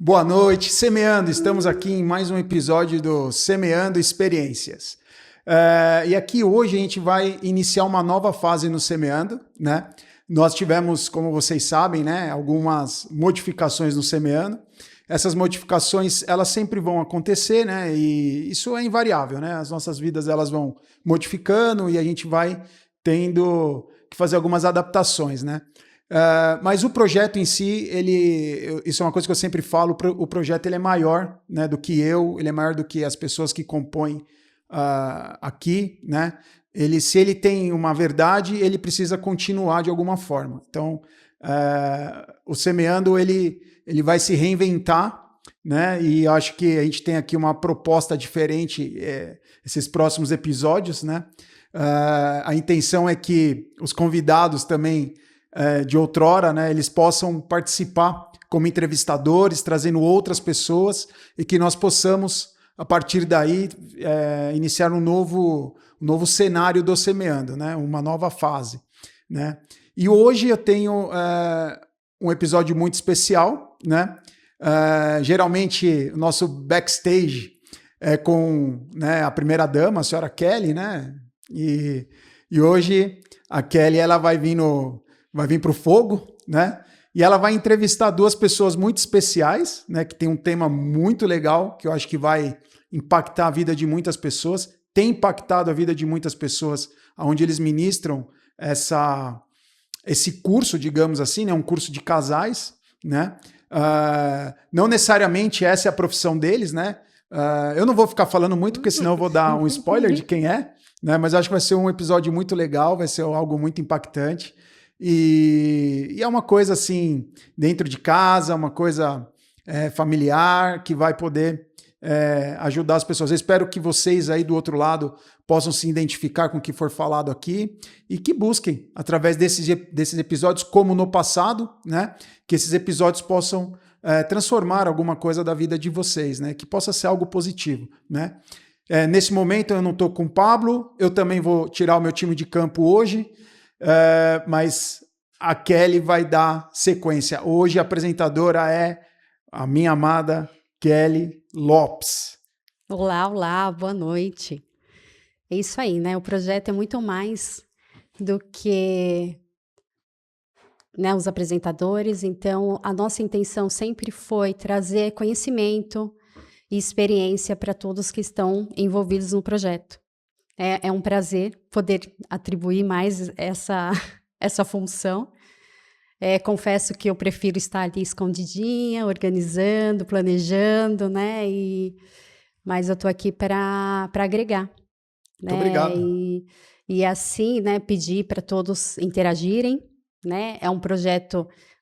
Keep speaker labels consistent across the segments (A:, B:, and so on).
A: Boa noite, Semeando. Estamos aqui em mais um episódio do Semeando Experiências. E aqui hoje a gente vai iniciar uma nova fase no Semeando, né? Nós tivemos, como vocês sabem, né, algumas modificações no Semeando. Essas modificações, elas sempre vão acontecer, né? E isso é invariável, né? As nossas vidas, elas vão modificando e a gente vai tendo que fazer algumas adaptações, né? Mas o projeto em si, isso é uma coisa que eu sempre falo, o projeto ele é maior, né, do que ele é maior do que as pessoas que compõem aqui, né? Se ele tem uma verdade, ele precisa continuar de alguma forma. Então, o Semeando, ele vai se reinventar, né? E acho que a gente tem aqui uma proposta diferente esses próximos episódios, né? A intenção é que os convidados também de outrora, né, eles possam participar como entrevistadores, trazendo outras pessoas e que nós possamos, a partir daí, iniciar um novo cenário do Semeando, né, uma nova fase, né? E hoje eu tenho um episódio muito especial, né? Geralmente o nosso backstage é com, né, a primeira dama, a senhora Kelly, né? E hoje a Kelly ela vai vir para o fogo, né? E ela vai entrevistar duas pessoas muito especiais, né? Que tem um tema muito legal, que eu acho que vai impactar a vida de muitas pessoas, tem impactado a vida de muitas pessoas, onde eles ministram esse curso, digamos assim, né? Um curso de casais, né? Não necessariamente essa é a profissão deles, né? Eu não vou ficar falando muito, porque senão eu vou dar um spoiler de quem é, né? Mas acho que vai ser um episódio muito legal, vai ser algo muito impactante. E é uma coisa assim, dentro de casa, uma coisa familiar, que vai poder ajudar as pessoas. Eu espero que vocês aí do outro lado possam se identificar com o que for falado aqui e que busquem, através desses episódios, como no passado, né, que esses episódios possam transformar alguma coisa da vida de vocês, né, que possa ser algo positivo, né. Nesse momento eu não estou com o Pablo, eu também vou tirar o meu time de campo hoje, mas a Kelly vai dar sequência. Hoje a apresentadora é a minha amada Kelly Lopes.
B: Olá, olá, boa noite. É isso aí, né? O projeto é muito mais do que, né, os apresentadores, então a nossa intenção sempre foi trazer conhecimento e experiência para todos que estão envolvidos no projeto. É um prazer poder atribuir mais essa função. Confesso que eu prefiro estar ali escondidinha, organizando, planejando, né? Mas eu estou aqui para agregar,
A: Muito
B: né?
A: obrigado.
B: E assim, né, pedir para todos interagirem, né?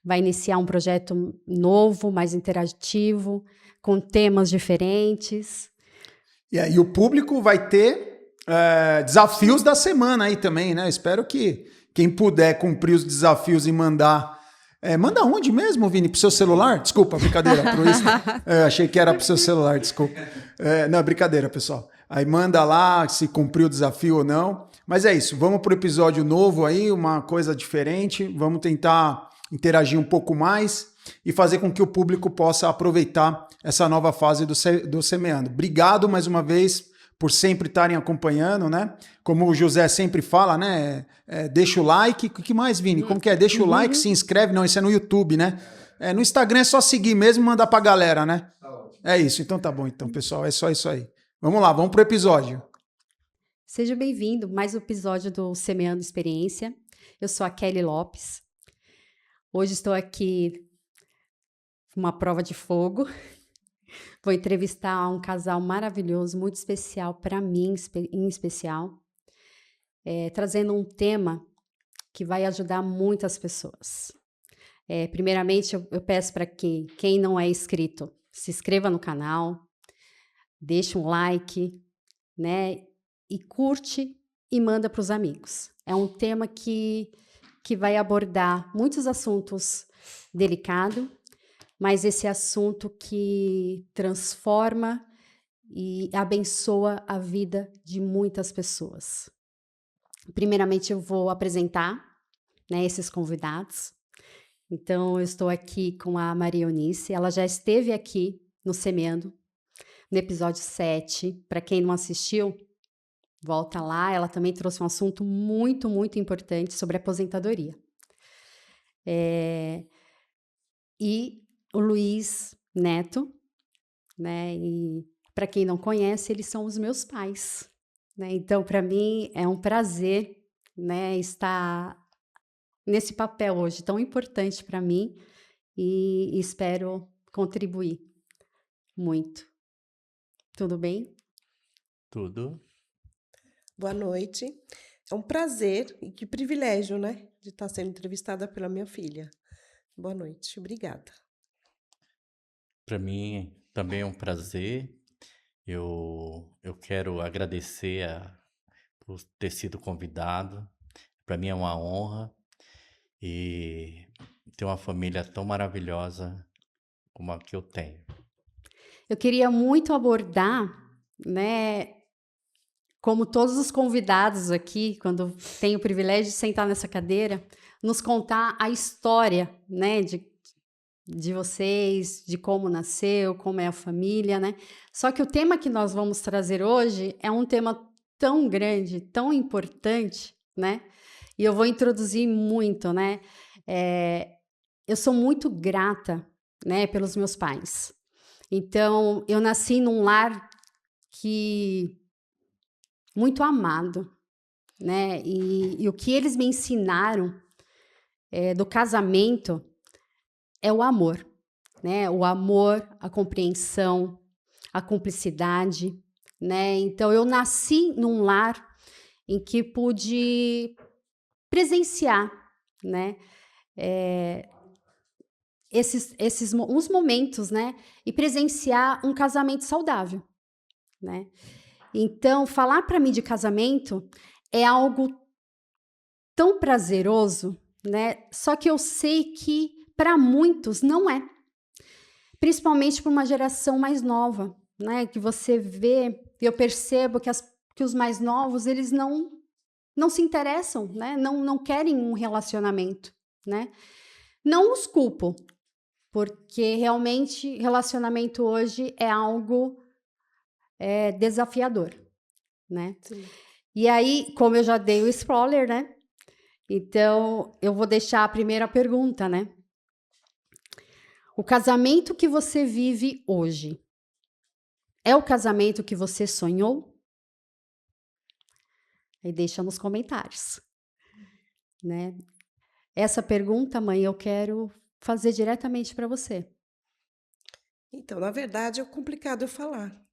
B: Vai iniciar um projeto novo, mais interativo, com temas diferentes.
A: E aí o público vai ter desafios da semana aí também, né? Espero que quem puder cumprir os desafios e mandar. Manda onde mesmo, Vini? Pro seu celular? Desculpa, brincadeira. Achei que era pro seu celular, desculpa. Não, brincadeira, pessoal. Aí manda lá se cumpriu o desafio ou não. Mas é isso, vamos pro episódio novo aí, uma coisa diferente. Vamos tentar interagir um pouco mais e fazer com que o público possa aproveitar essa nova fase do Semeando. Obrigado mais uma vez por sempre estarem acompanhando, né? Como o José sempre fala, né? Deixa o like. O que mais, Vini? Como que é? Deixa o like, se inscreve. Não, isso é no YouTube, né? No Instagram é só seguir mesmo e mandar pra galera, né? É isso. Então tá bom, então, pessoal. É só isso aí. Vamos lá, vamos pro episódio.
B: Seja bem-vindo, mais um episódio do Semeando Experiência. Eu sou a Kelly Lopes. Hoje estou aqui com uma prova de fogo. Vou entrevistar um casal maravilhoso, muito especial para mim, em especial, trazendo um tema que vai ajudar muitas pessoas. Primeiramente, eu peço para que quem não é inscrito, se inscreva no canal, deixe um like, né? E curte e manda para os amigos. É um tema que vai abordar muitos assuntos delicados, mas esse assunto que transforma e abençoa a vida de muitas pessoas. Primeiramente, eu vou apresentar, né, esses convidados. Então, eu estou aqui com a Maria Eunice. Ela já esteve aqui no Semeando, no episódio 7. Para quem não assistiu, volta lá. Ela também trouxe um assunto muito, muito importante sobre aposentadoria. E o Luiz Neto, né? E para quem não conhece, eles são os meus pais, né? Então, para mim é um prazer, né, estar nesse papel hoje tão importante para mim e espero contribuir muito. Tudo bem?
C: Tudo.
D: Boa noite. É um prazer e que privilégio, né, de estar sendo entrevistada pela minha filha. Boa noite, obrigada.
C: Para mim também é um prazer. Eu quero agradecer por ter sido convidado. Para mim é uma honra e ter uma família tão maravilhosa como a que eu tenho.
B: Eu queria muito abordar, né, como todos os convidados aqui, quando tenho o privilégio de sentar nessa cadeira, nos contar a história, né, de vocês, de como nasceu, como é a família, né? Só que o tema que nós vamos trazer hoje é um tema tão grande, tão importante, né? E eu vou introduzir muito, né? Eu sou muito grata, né, pelos meus pais. Então, eu nasci num lar muito amado, né? E o que eles me ensinaram do casamento é o amor, né? O amor, a compreensão, a cumplicidade, né? Então, eu nasci num lar em que pude presenciar, né? Uns momentos, né? E presenciar um casamento saudável, né? Então, falar para mim de casamento é algo tão prazeroso, né? Só que eu sei que para muitos não é. Principalmente para uma geração mais nova, né? Que você vê, eu percebo que os mais novos, eles não se interessam, né? Não querem um relacionamento, né? Não os culpo, porque realmente relacionamento hoje é algo desafiador, né?
D: Sim.
B: E aí, como eu já dei o spoiler, né? Então, eu vou deixar a primeira pergunta, né? O casamento que você vive hoje é o casamento que você sonhou? Aí deixa nos comentários, né? Essa pergunta, mãe, eu quero fazer diretamente para você.
D: Então, na verdade, é complicado eu falar.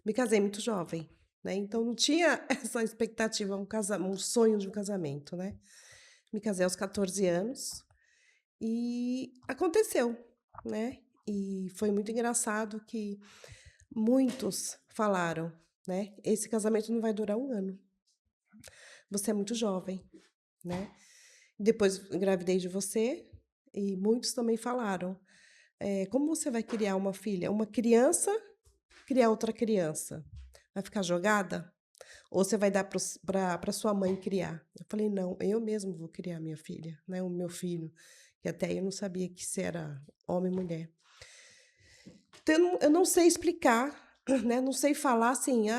D: Me casei muito jovem, né? Então não tinha essa expectativa, um sonho de um casamento, né? Me casei aos 14 anos e aconteceu, né? E foi muito engraçado que muitos falaram, né? Esse casamento não vai durar um ano. Você é muito jovem, né? Depois engravidei de você e muitos também falaram, como você vai criar uma filha? Uma criança criar outra criança? Vai ficar jogada? Ou você vai dar para sua mãe criar? Eu falei, não, eu mesmo vou criar minha filha, né? O meu filho, que até aí eu não sabia que se era homem ou mulher. Então, eu não sei explicar, né? Não sei falar assim, é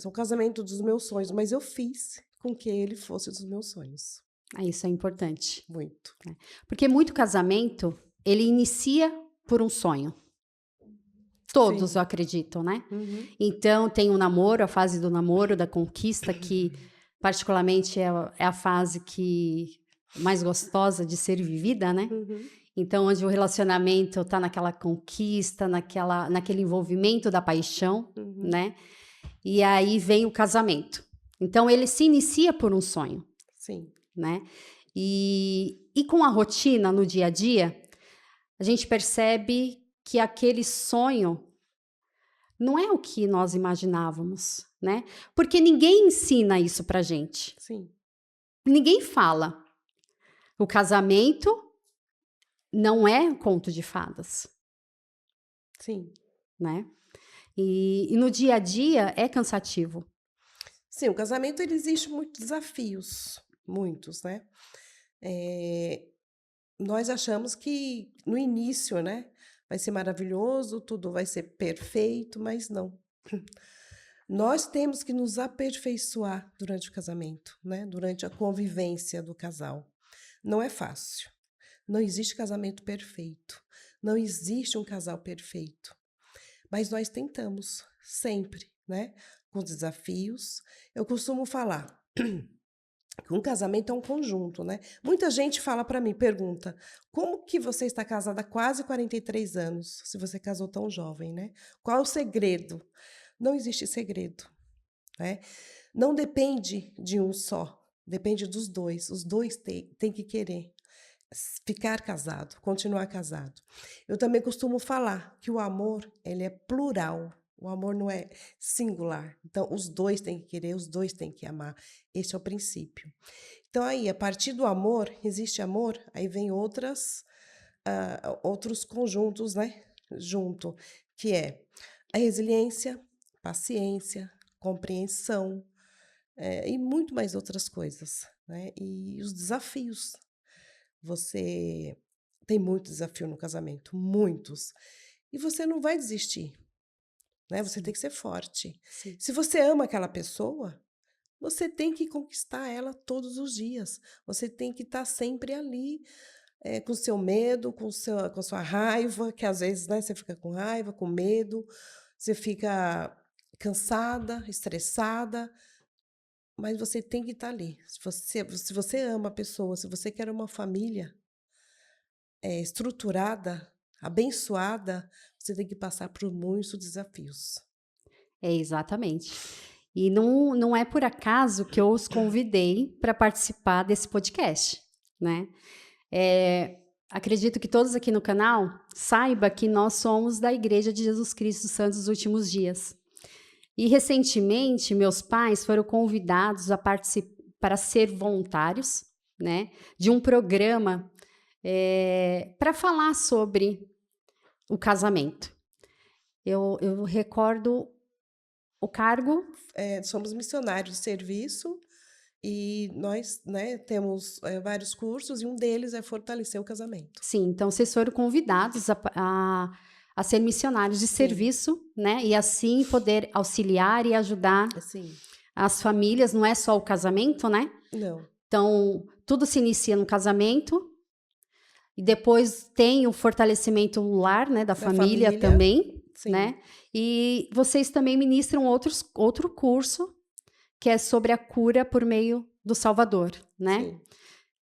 D: o casamento dos meus sonhos, mas eu fiz com que ele fosse dos meus sonhos.
B: Isso é importante.
D: Muito.
B: Porque muito casamento, ele inicia por um sonho. Todos
D: Sim.
B: acreditam, né?
D: Uhum.
B: Então, tem o namoro, a fase do namoro, da conquista, que particularmente é a fase mais gostosa de ser vivida, né?
D: Uhum.
B: Então, onde o relacionamento está naquela conquista, naquele envolvimento da paixão, né? E aí vem o casamento. Então, ele se inicia por um sonho.
D: Sim.
B: Né? E com a rotina no dia a dia, a gente percebe que aquele sonho não é o que nós imaginávamos, né? Porque ninguém ensina isso pra gente.
D: Sim.
B: Ninguém fala. O casamento não é um conto de fadas,
D: Sim.
B: né? E no dia a dia é cansativo.
D: Sim, o casamento ele existe muitos desafios, muitos, né? nós achamos que no início, né, vai ser maravilhoso, tudo vai ser perfeito, mas não. Nós temos que nos aperfeiçoar durante o casamento, né, durante a convivência do casal. Não é fácil. Não existe casamento perfeito. Não existe um casal perfeito. Mas nós tentamos, sempre, né? Com os desafios. Eu costumo falar que um casamento é um conjunto, né? Muita gente fala para mim, pergunta, como que você está casada há quase 43 anos, se você casou tão jovem, né? Qual é o segredo? Não existe segredo, né? Não depende de um só, depende dos dois. Os dois têm que querer ficar casado, continuar casado. Eu também costumo falar que o amor, ele é plural. O amor não é singular. Então, os dois têm que querer, os dois têm que amar. Esse é o princípio. Então, aí, a partir do amor, existe amor, aí vem outros conjuntos, né? Junto, que é a resiliência, paciência, compreensão, e muito mais outras coisas, né? E os desafios. Você tem muito desafio no casamento, muitos. E você não vai desistir, né? Você tem
B: Sim,
D: que ser forte.
B: sim.
D: Se você ama aquela pessoa, você tem que conquistar ela todos os dias. Você tem que estar sempre ali, com seu medo, com sua raiva, que às vezes, né, você fica com raiva, com medo, você fica cansada, estressada, mas você tem que estar ali. Se você ama a pessoa, se você quer uma família estruturada, abençoada, você tem que passar por muitos desafios.
B: É, exatamente. E não é por acaso que eu os convidei para participar desse podcast, né? Acredito que todos aqui no canal saibam que nós somos da Igreja de Jesus Cristo dos Santos dos Últimos Dias. E recentemente, meus pais foram convidados a participar para ser voluntários, né, de um programa para falar sobre o casamento. Eu recordo o cargo.
D: Somos missionários de serviço e nós, né, temos vários cursos e um deles é fortalecer o casamento.
B: Sim, então vocês foram convidados a ser missionários de
D: Sim,
B: serviço, né? E assim poder auxiliar e ajudar
D: assim,
B: as famílias, não é só o casamento, né?
D: não,
B: Então, tudo se inicia no casamento e depois tem o fortalecimento lar, né, da
D: da
B: família
D: família,
B: também,
D: sim,
B: né? E vocês também ministram outro curso que é sobre a cura por meio do Salvador, né?
D: sim,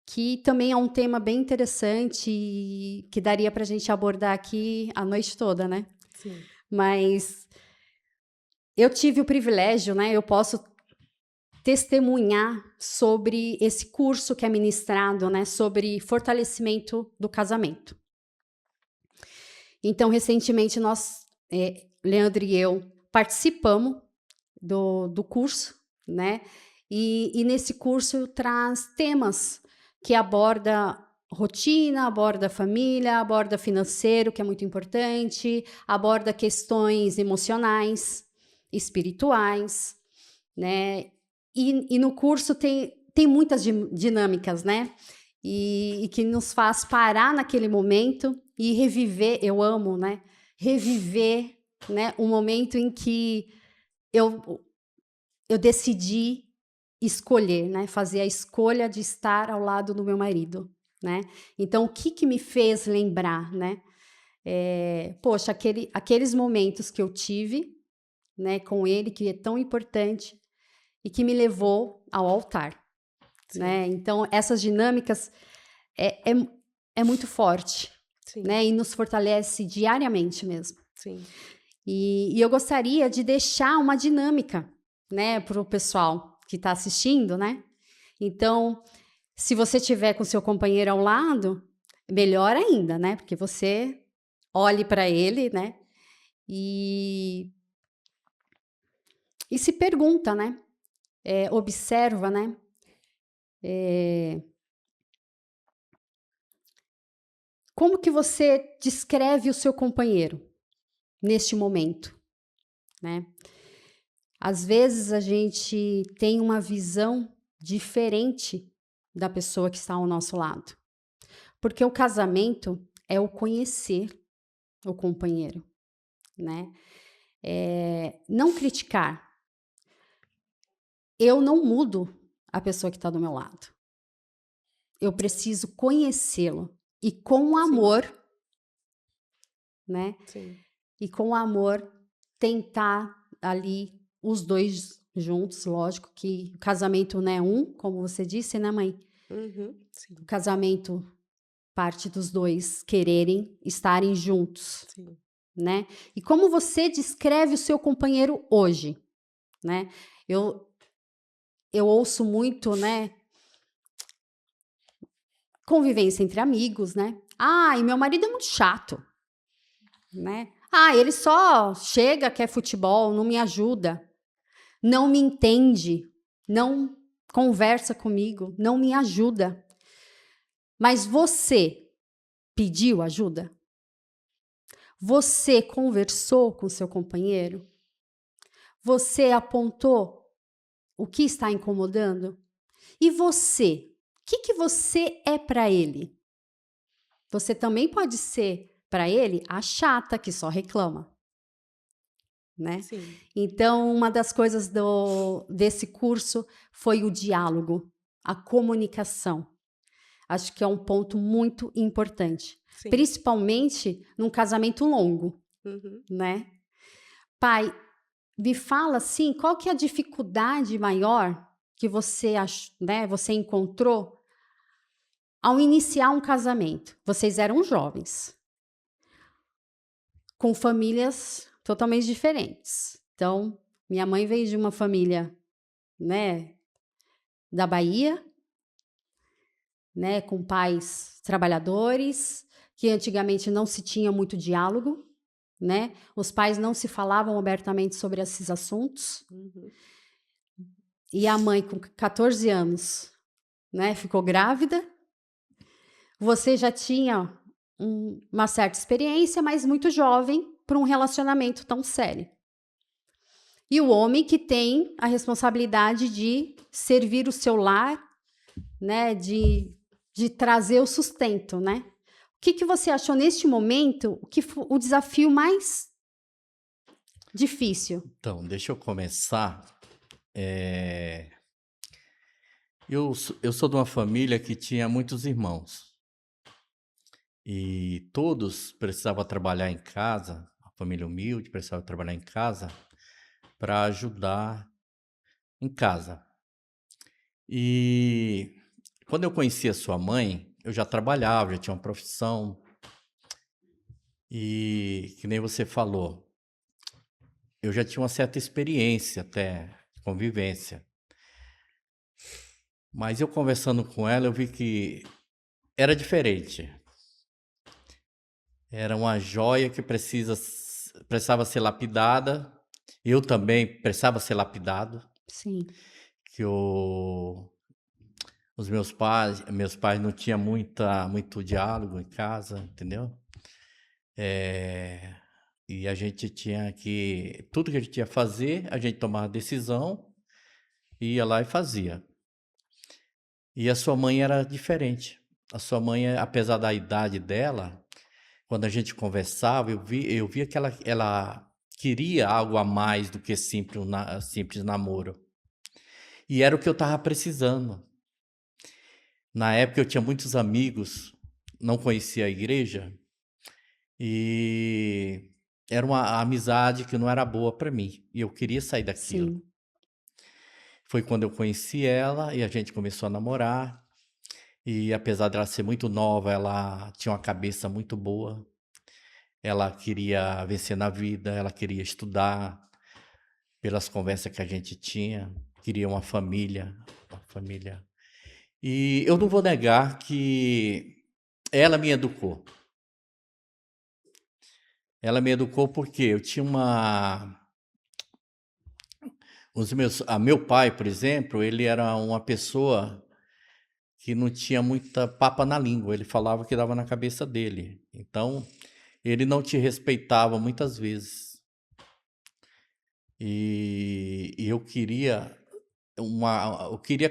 B: Que também é um tema bem interessante e que daria para a gente abordar aqui a noite toda, né?
D: sim,
B: Mas eu tive o privilégio, né? Eu posso testemunhar sobre esse curso que é ministrado, né? Sobre fortalecimento do casamento. Então, recentemente, Leandro e eu, participamos do curso, né? E nesse curso traz temas que aborda rotina, aborda família, aborda financeiro, que é muito importante, aborda questões emocionais, espirituais, né? E no curso tem muitas dinâmicas, né? E que nos faz parar naquele momento e reviver, eu amo, né? Reviver, né? Um momento em que eu decidi escolher, né? Fazer a escolha de estar ao lado do meu marido, né? Então, o que me fez lembrar, né? Poxa, aqueles momentos que eu tive, né, com ele, que é tão importante e que me levou ao altar,
D: sim,
B: né? Então, essas dinâmicas é muito forte,
D: sim,
B: né? E nos fortalece diariamente mesmo.
D: sim,
B: E eu gostaria de deixar uma dinâmica, né, para o pessoal que está assistindo, né? Então, se você tiver com seu companheiro ao lado, melhor ainda, né? Porque você olhe para ele, né? E se pergunta, né? Observa, né? Como que você descreve o seu companheiro neste momento, né? Às vezes a gente tem uma visão diferente da pessoa que está ao nosso lado. Porque o casamento é o conhecer o companheiro, né? Não criticar. Eu não mudo a pessoa que está do meu lado. Eu preciso conhecê-lo. E com
D: Sim,
B: amor, né?
D: sim.
B: E com amor tentar ali os dois juntos, lógico que o casamento não é um, como você disse, né, mãe?
D: Uhum, sim,
B: O casamento parte dos dois quererem estarem juntos,
D: sim.
B: né? E como você descreve o seu companheiro hoje, né? Eu ouço muito, né, convivência entre amigos, né? Ah, e meu marido é muito chato, né? Ah, ele só chega, quer futebol, não me ajuda, não me entende, não conversa comigo, não me ajuda. Mas você pediu ajuda? Você conversou com seu companheiro? Você apontou o que está incomodando? E você? O que você é para ele? Você também pode ser para ele a chata que só reclama, né?
D: Sim.
B: Então, uma das coisas desse curso foi o diálogo, a comunicação. Acho que é um ponto muito importante,
D: Sim.
B: principalmente num casamento longo,
D: Uhum.
B: né? Pai, me fala assim, qual que é a dificuldade maior que você né, você encontrou ao iniciar um casamento? Vocês eram jovens, com famílias totalmente diferentes. Então, minha mãe veio de uma família, né, da Bahia, né, com pais trabalhadores, que antigamente não se tinha muito diálogo, né? Os pais não se falavam abertamente sobre esses assuntos.
D: Uhum.
B: E a mãe, com 14 anos, né, ficou grávida. Você já tinha uma certa experiência, mas muito jovem para um relacionamento tão sério. E o homem que tem a responsabilidade de servir o seu lar, né, de trazer o sustento, né? O que você achou neste momento, o que foi o desafio mais difícil?
C: Então, deixa eu começar. Eu sou de uma família que tinha muitos irmãos. E todos precisavam trabalhar em casa, a família humilde precisava trabalhar em casa para ajudar em casa. E quando eu conheci a sua mãe, eu já trabalhava, já tinha uma profissão. E que nem você falou, eu já tinha uma certa experiência até de convivência. Mas eu conversando com ela, eu vi que era diferente. Era uma joia que precisava ser lapidada. Eu também precisava ser lapidado.
B: Sim,
C: Que os meus pais não tinham muito diálogo em casa, entendeu? E a gente tinha que, tudo que a gente ia fazer, a gente tomava decisão, ia lá e fazia. E a sua mãe era diferente. A sua mãe, apesar da idade dela, quando a gente conversava, eu via que ela queria algo a mais do que simples namoro. E era o que eu estava precisando. Na época eu tinha muitos amigos, não conhecia a igreja, e era uma amizade que não era boa para mim, e eu queria sair daquilo.
B: sim,
C: Foi quando eu conheci ela e a gente começou a namorar, e apesar dela ser muito nova, ela tinha uma cabeça muito boa, ela queria vencer na vida, ela queria estudar, pelas conversas que a gente tinha, queria uma família, uma família. E eu não vou negar que ela me educou. Ela me educou porque eu tinha meu pai, por exemplo, ele era uma pessoa que não tinha muita papa na língua, ele falava o que dava na cabeça dele. Então, ele não te respeitava muitas vezes. E eu queria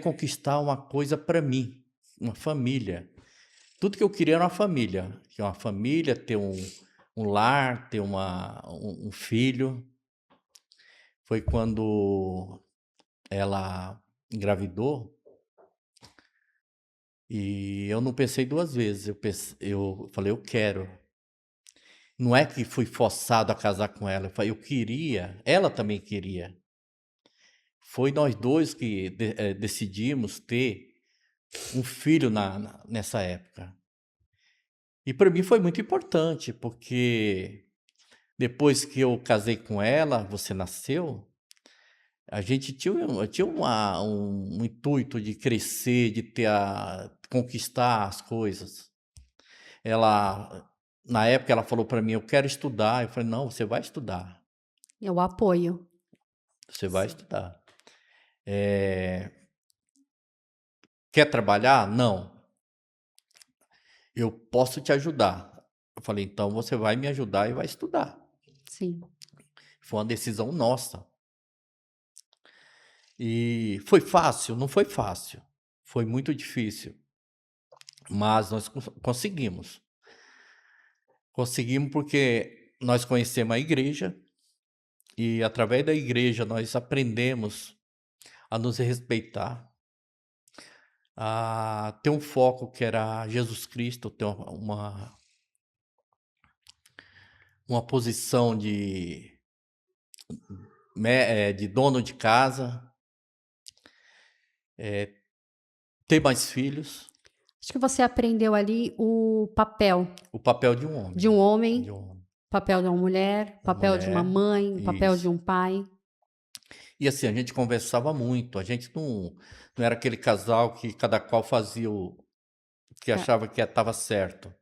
C: conquistar uma coisa para mim, uma família. tudo que eu queria era uma família. Que é uma família, ter um lar, ter um filho. Foi quando ela engravidou e eu não pensei duas vezes. Eu falei, eu quero. Não é que fui forçado a casar com ela. Eu queria, ela também queria. Foi nós dois que decidimos ter um filho nessa época. E para mim foi muito importante, porque depois que eu casei com ela, você nasceu, a gente tinha um intuito de crescer, de conquistar as coisas. Ela, na época, ela falou para mim, eu quero estudar. Eu falei, não, você vai estudar.
B: Eu apoio.
C: Você vai
D: Sim.
C: estudar. Quer trabalhar? Não. Eu posso te ajudar. Eu falei, então você vai me ajudar e vai estudar.
B: Sim.
C: Foi uma decisão nossa. E foi fácil? Não foi fácil. Foi muito difícil. Mas nós conseguimos. Conseguimos porque nós conhecemos a igreja e através da igreja nós aprendemos a nos respeitar, a ter um foco que era Jesus Cristo, ter uma posição de dono de casa, ter mais filhos,
B: Acho que você aprendeu ali o papel
C: o papel de
B: de um homem,
C: de um homem,
B: papel de uma mulher,
C: uma
B: papel de uma
C: mulher,
B: mãe, papel de
C: isso.
B: um pai.
C: E assim, a gente conversava muito, a gente não era aquele casal que cada qual fazia o que
B: Ca-
C: achava que estava certo.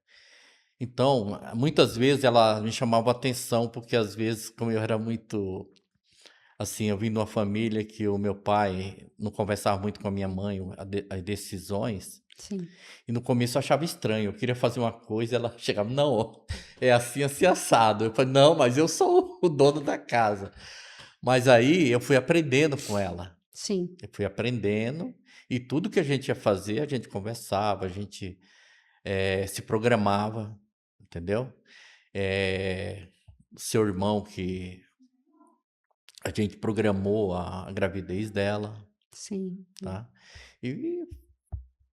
C: Então, muitas vezes ela me chamava atenção, porque às vezes, como eu era muito, assim, eu vim de uma família que o meu pai não conversava muito com a minha mãe, as decisões,
B: Sim,
C: e no começo eu achava estranho, eu queria fazer uma coisa, ela chegava, não, é assim, assim, assado. Eu falei, não, mas eu sou o dono da casa. Mas aí eu fui aprendendo com ela.
B: sim,
C: Eu fui aprendendo e tudo que a gente ia fazer, a gente conversava, a gente se programava, entendeu? Eh, Seu irmão que a gente programou a gravidez dela,
B: sim.
C: tá? E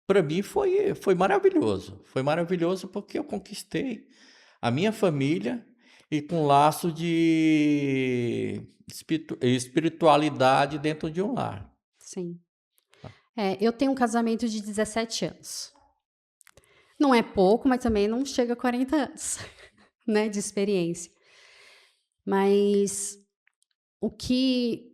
C: para mim foi maravilhoso porque eu conquistei a minha família e com laço de espiritualidade dentro de um lar.
B: Sim. Eu tenho um casamento de 17 anos. Não é pouco, mas também não chega a 40 anos, né, de experiência. Mas o que,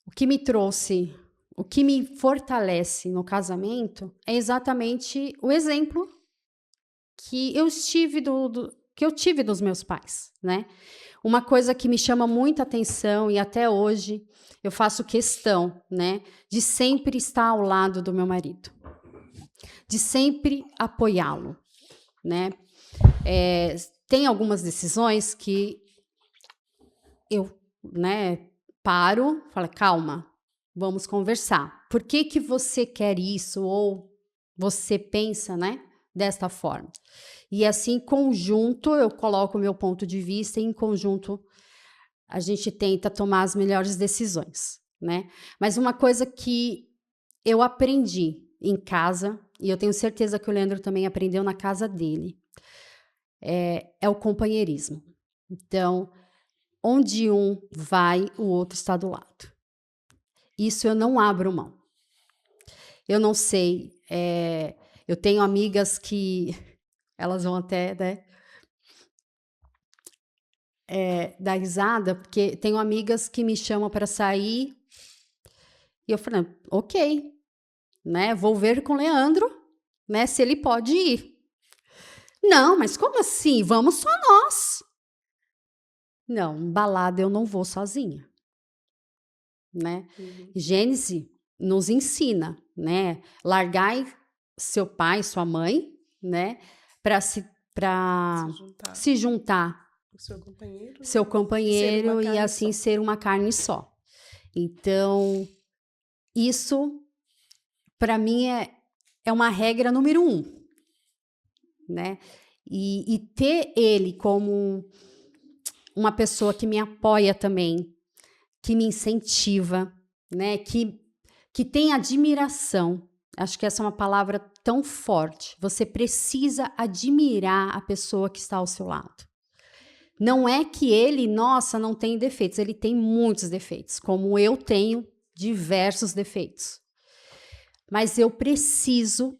B: o que me trouxe, o que me fortalece no casamento é exatamente o exemplo que eu que eu tive dos meus pais, né? Uma coisa que me chama muita atenção e até hoje eu faço questão, né, de sempre estar ao lado do meu marido, de sempre apoiá-lo, né? Tem algumas decisões que eu, né, paro, falo, calma, vamos conversar. Por que que você quer isso ou você pensa, né, desta forma? E assim, em conjunto, eu coloco o meu ponto de vista e em conjunto a gente tenta tomar as melhores decisões, né? Mas uma coisa que eu aprendi em casa, e eu tenho certeza que o Leandro também aprendeu na casa dele, é o companheirismo. Então, onde um vai, o outro está do lado. Isso eu não abro mão. Eu não sei, eu tenho amigas que elas vão até, né, dar risada, porque tenho amigas que me chamam para sair e eu falo, ok, né, vou ver com o Leandro, né, se ele pode ir. Não, mas como assim? Vamos só nós. Não, balada eu não vou sozinha, né?
D: Uhum.
B: Gênese nos ensina, né? Largai seu pai, sua mãe, né? Para
D: Se juntar
B: se juntar
D: com o seu companheiro,
B: seu
D: né?
B: companheiro e
D: carne
B: assim
D: só.
B: ser uma carne só. Então, isso para mim é uma regra número 1, né? E ter ele como uma pessoa que me apoia também, que me incentiva, né? Que tem admiração. Acho que essa é uma palavra tão forte. Você precisa admirar a pessoa que está ao seu lado. Não é que ele, nossa, não tem defeitos. Ele tem muitos defeitos, como eu tenho diversos defeitos. Mas eu preciso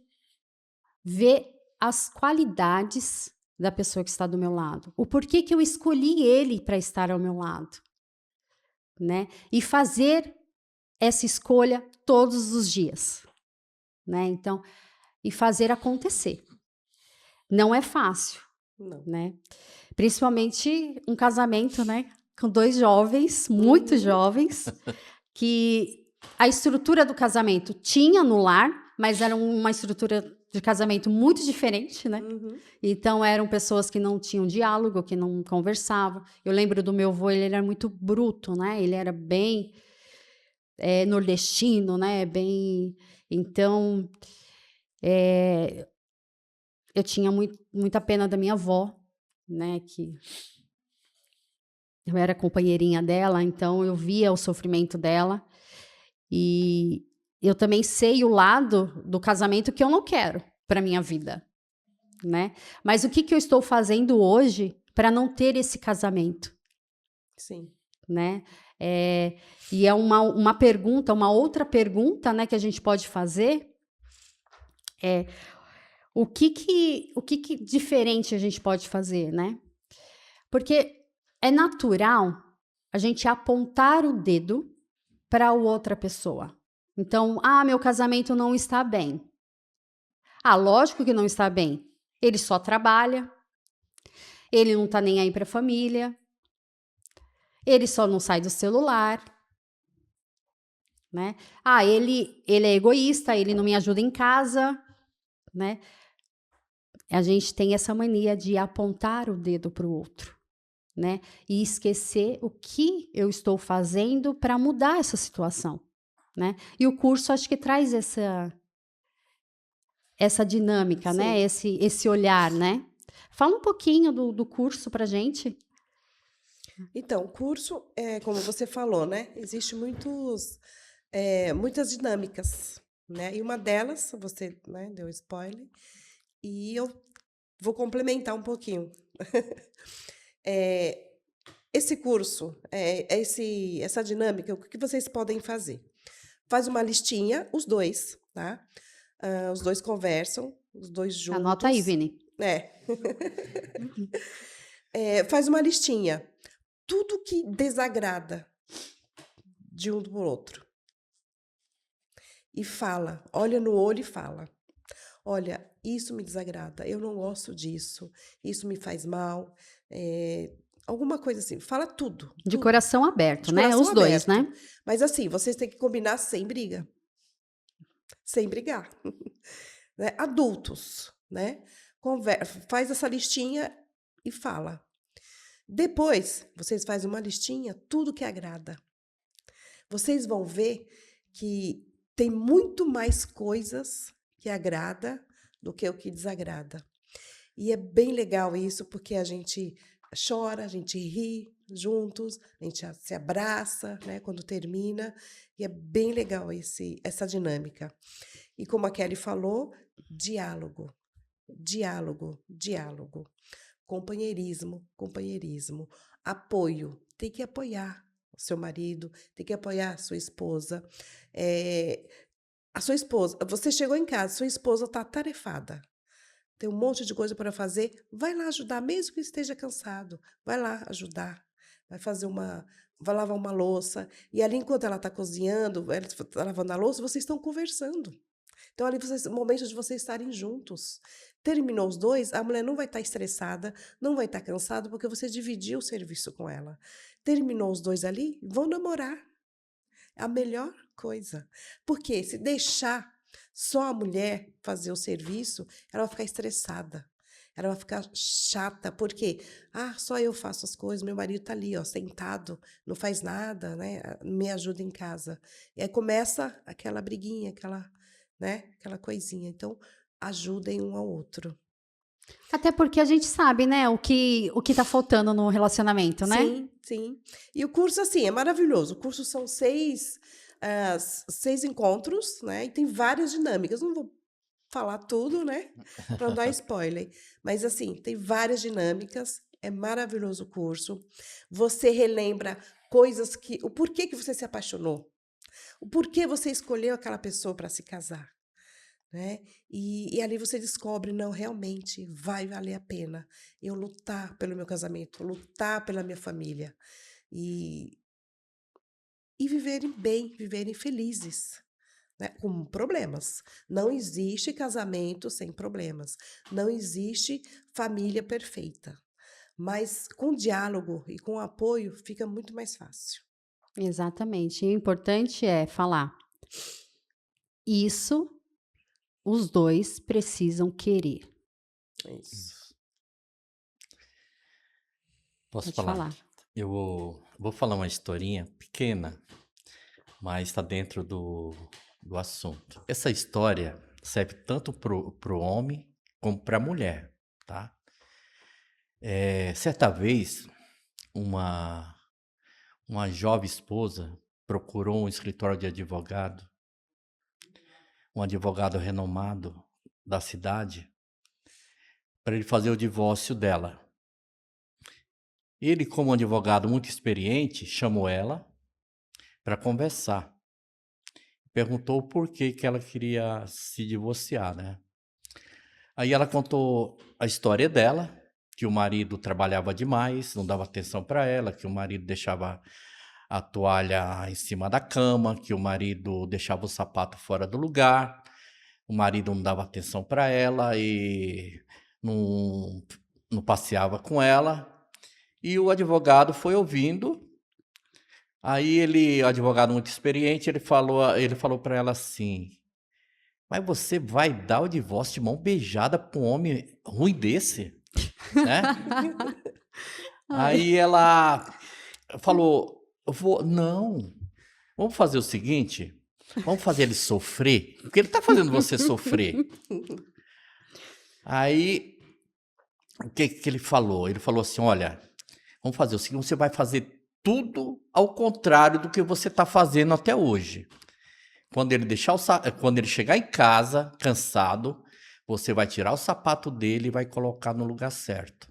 B: ver as qualidades da pessoa que está do meu lado. O porquê que eu escolhi ele para estar ao meu lado, né? E fazer essa escolha todos os dias, né? Então, e fazer acontecer. Não é fácil,
D: Não.
B: né? Principalmente um casamento, né? Com 2 jovens, muito jovens, que a estrutura do casamento tinha no lar, mas era uma estrutura de casamento muito diferente, né? Então, eram pessoas que não tinham diálogo, que não conversavam. Eu lembro do meu avô, ele era muito bruto, né? Ele era bem nordestino, né? Bem... Então, eu tinha muita pena da minha avó, né? Que eu era companheirinha dela, então eu via o sofrimento dela. E eu também sei o lado do casamento que eu não quero para minha vida, né? Mas o que eu estou fazendo hoje para não ter esse casamento,
D: Sim.
B: né? E é uma pergunta, uma outra pergunta, né, que a gente pode fazer é o que diferente a gente pode fazer, né? Porque é natural a gente apontar o dedo para a outra pessoa. Então, meu casamento não está bem. Lógico que não está bem. Ele só trabalha, ele não está nem aí para a família, ele só não sai do celular, né? Ele é egoísta, ele não me ajuda em casa, né? A gente tem essa mania de apontar o dedo para o outro, né? E esquecer o que eu estou fazendo para mudar essa situação, né? E o curso acho que traz essa dinâmica, né? Esse olhar, né? Fala um pouquinho do curso pra gente.
D: Então, o curso, como você falou, né? Existe muitas dinâmicas, né? E uma delas, você, né, deu spoiler, e eu vou complementar um pouquinho. Esse curso, essa dinâmica, o que vocês podem fazer? Faz uma listinha, os dois, tá? Os dois conversam, os dois juntos.
B: Anota aí, Vini.
D: Faz uma listinha. Tudo que desagrada de um do outro. E fala, olha no olho e fala. Olha, isso me desagrada, eu não gosto disso, isso me faz mal, alguma coisa assim. Fala tudo.
B: De
D: tudo.
B: coração aberto,
D: De
B: né?
D: coração
B: Os dois,
D: aberto.
B: né?
D: Mas assim, vocês têm que combinar sem briga. Sem brigar. Né? Adultos, né? Faz essa listinha e fala. Depois, vocês fazem uma listinha, tudo que agrada. Vocês vão ver que tem muito mais coisas que agrada do que o que desagrada. E é bem legal isso, porque a gente chora, a gente ri juntos, a gente se abraça, né, quando termina, e é bem legal essa dinâmica. E como a Kelly falou, diálogo, diálogo, diálogo. Companheirismo, apoio, tem que apoiar o seu marido, tem que apoiar a sua esposa. A sua esposa, você chegou em casa, sua esposa está atarefada, tem um monte de coisa para fazer, vai lá ajudar, mesmo que esteja cansado, vai lá ajudar, vai lavar uma louça, e ali enquanto ela está cozinhando, ela está lavando a louça, vocês estão conversando. Então, ali, momentos de vocês estarem juntos. Terminou os dois, a mulher não vai estar estressada, não vai estar cansada, porque você dividiu o serviço com ela. Terminou os dois ali, vão namorar. É a melhor coisa. Porque se deixar só a mulher fazer o serviço, ela vai ficar estressada. Ela vai ficar chata, porque só eu faço as coisas, meu marido está ali, ó, sentado, não faz nada, né? Me ajuda em casa. E aí começa aquela briguinha, né? Aquela coisinha. Então, ajudem um ao outro.
B: Até porque a gente sabe, né, o que tá faltando no relacionamento, né?
D: Sim, sim. E o curso, assim, é maravilhoso. O curso são 6 encontros, né? E tem várias dinâmicas. Não vou falar tudo, né? Para não dar spoiler. Mas, assim, tem várias dinâmicas. É maravilhoso o curso. Você relembra coisas que... O porquê que você se apaixonou. O porquê você escolheu aquela pessoa para se casar. Né? E ali você descobre, não, realmente vai valer a pena eu lutar pelo meu casamento, lutar pela minha família e, e viverem bem, viverem felizes, né? Com problemas. Não existe casamento sem problemas, não existe família perfeita, mas com diálogo e com apoio fica muito mais fácil.
B: Exatamente. E o importante é falar: isso os dois precisam querer.
D: É isso.
C: Isso. Posso
B: Pode
C: falar?
B: falar.
C: Eu vou falar uma historinha pequena, mas está dentro do assunto. Essa história serve tanto pro homem como para a mulher, tá? Certa vez, uma, uma jovem esposa procurou um escritório de advogado, um advogado renomado da cidade, para ele fazer o divórcio dela. Ele, como um advogado muito experiente, chamou ela para conversar. Perguntou por que ela queria se divorciar, né? Aí ela contou a história dela, que o marido trabalhava demais, não dava atenção para ela, que o marido deixava a toalha em cima da cama, que o marido deixava o sapato fora do lugar, o marido não dava atenção para ela e não, não passeava com ela. E o advogado foi ouvindo. Aí ele, advogado muito experiente, ele falou para ela assim: mas você vai dar o divórcio de mão beijada para um homem ruim desse, né?
B: Ai.
C: Aí ela falou: não, vamos fazer o seguinte, vamos fazer ele sofrer, porque ele está fazendo você sofrer. Aí o que ele falou? Ele falou assim: olha, vamos fazer o seguinte, você vai fazer tudo ao contrário do que você está fazendo até hoje. Quando ele chegar em casa, cansado, você vai tirar o sapato dele e vai colocar no lugar certo.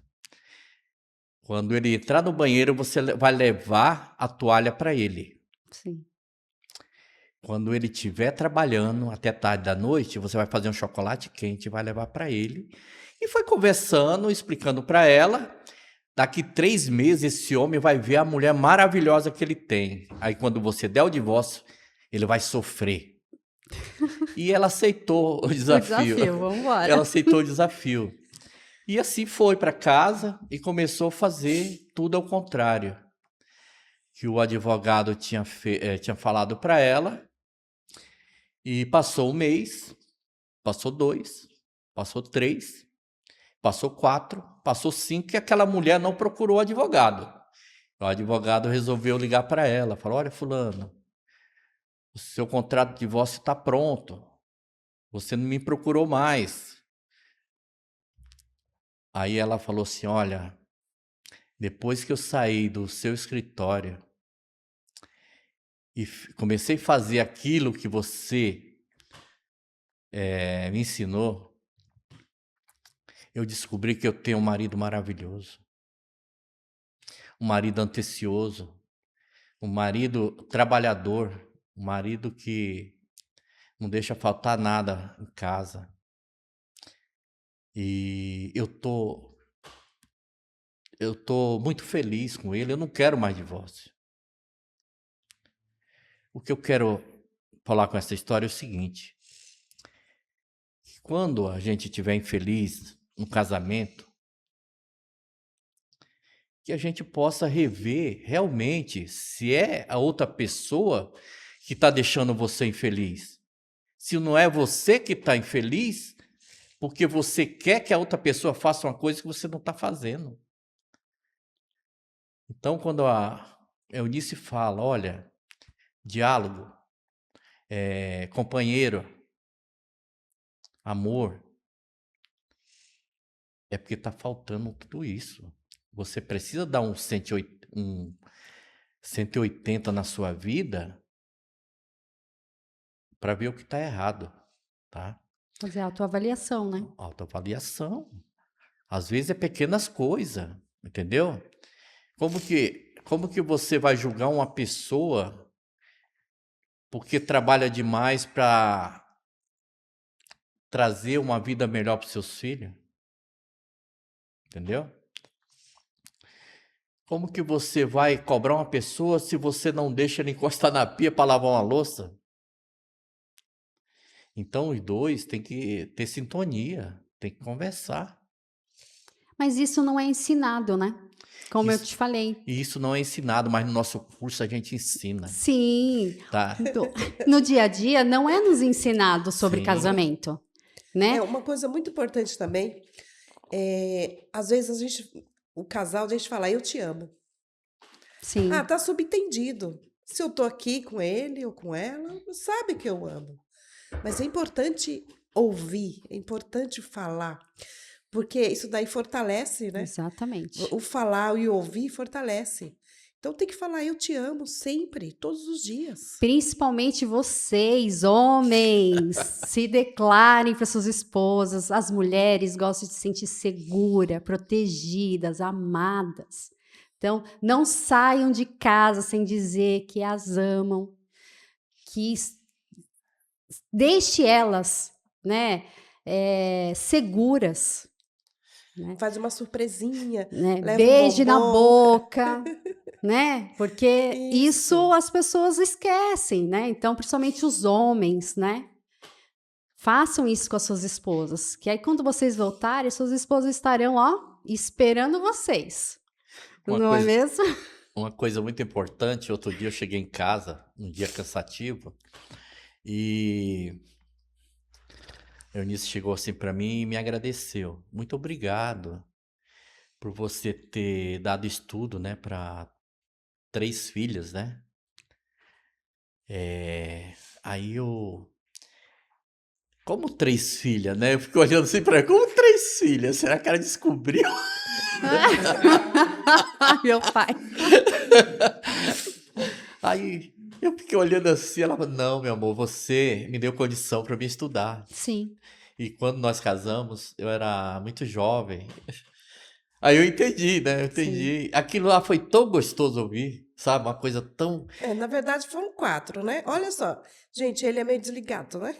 C: Quando ele entrar no banheiro, você vai levar a toalha para ele.
B: Sim.
C: Quando ele estiver trabalhando até tarde da noite, você vai fazer um chocolate quente e vai levar para ele. E foi conversando, explicando para ela. Daqui 3 meses, esse homem vai ver a mulher maravilhosa que ele tem. Aí, quando você der o divórcio, ele vai sofrer. E ela aceitou o desafio.
B: Vamos
C: Ela
B: embora.
C: aceitou o desafio. E assim foi para casa e começou a fazer tudo ao contrário. Que o advogado tinha falado para ela. E passou 1 mês, passou 2, passou 3, passou 4, passou 5 e aquela mulher não procurou advogado. O advogado resolveu ligar para ela, falou: olha, fulano, o seu contrato de divórcio está pronto. Você não me procurou mais. Aí ela falou assim: olha, depois que eu saí do seu escritório e comecei a fazer aquilo que você me ensinou, eu descobri que eu tenho um marido maravilhoso, um marido atencioso, um marido trabalhador, um marido que não deixa faltar nada em casa. E eu tô muito feliz com ele, eu não quero mais divórcio. O que eu quero falar com essa história é o seguinte: que quando a gente estiver infeliz no casamento, que a gente possa rever realmente se é a outra pessoa que está deixando você infeliz. Se não é você que está infeliz, porque você quer que a outra pessoa faça uma coisa que você não está fazendo. Então, quando a Eunice fala, olha, diálogo, companheiro, Amor é porque tá faltando tudo isso. Você precisa dar um 180 na sua vida para ver o que tá errado, tá?
B: Fazer a autoavaliação, né?
C: Autoavaliação. Às vezes é pequenas coisas, entendeu? Como que você vai julgar uma pessoa porque trabalha demais para trazer uma vida melhor para os seus filhos? Entendeu? Como que você vai cobrar uma pessoa se você não deixa ela encostar na pia para lavar uma louça? Então os dois têm que ter sintonia, tem que conversar.
B: Mas isso não é ensinado, né? Como eu
C: Isso,
B: te falei.
C: e isso não é ensinado, mas no nosso curso a gente ensina,
B: Sim,
C: tá?
B: no dia a dia não é nos ensinado sobre
C: Sim.
B: casamento, né?
D: Uma coisa muito importante também, às vezes o casal, a gente fala, eu te amo.
B: Sim,
D: Tá subentendido. Se eu tô aqui com ele ou com ela, sabe que eu amo. Mas é importante ouvir, é importante falar, porque isso daí fortalece, né?
B: exatamente.
D: O falar e o ouvir fortalece. Então tem que falar, eu te amo sempre, todos os dias.
B: Principalmente vocês, homens, se declarem para suas esposas. As mulheres gostam de se sentir seguras, protegidas, amadas. Então, não saiam de casa sem dizer que as amam, que deixe elas, né, seguras, né?
D: Faz uma surpresinha, leva um
B: Beije na
D: bombom.
B: boca, né? Porque isso as pessoas esquecem, né? Então, principalmente os homens, né? Façam isso com as suas esposas, que aí quando vocês voltarem, suas esposas estarão, ó, esperando vocês. Não é mesmo?
C: Uma coisa muito importante, outro dia eu cheguei em casa, um dia cansativo, e a Eunice chegou assim para mim e me agradeceu. Muito obrigado por você ter dado estudo, né, para 3 filhas, né? Aí como 3 filhas, né? Eu fico olhando assim para ela, como 3 filhas? Será que ela descobriu?
B: Meu pai.
C: Aí eu fiquei olhando assim, ela falou, não, meu amor, você me deu condição para me estudar.
B: Sim.
C: E quando nós casamos, eu era muito jovem. Aí eu entendi, né? Eu entendi. Aquilo lá foi tão gostoso ouvir, sabe? Uma coisa tão.
D: Na verdade, foram 4, né? Olha só. Gente, ele é meio desligado, né?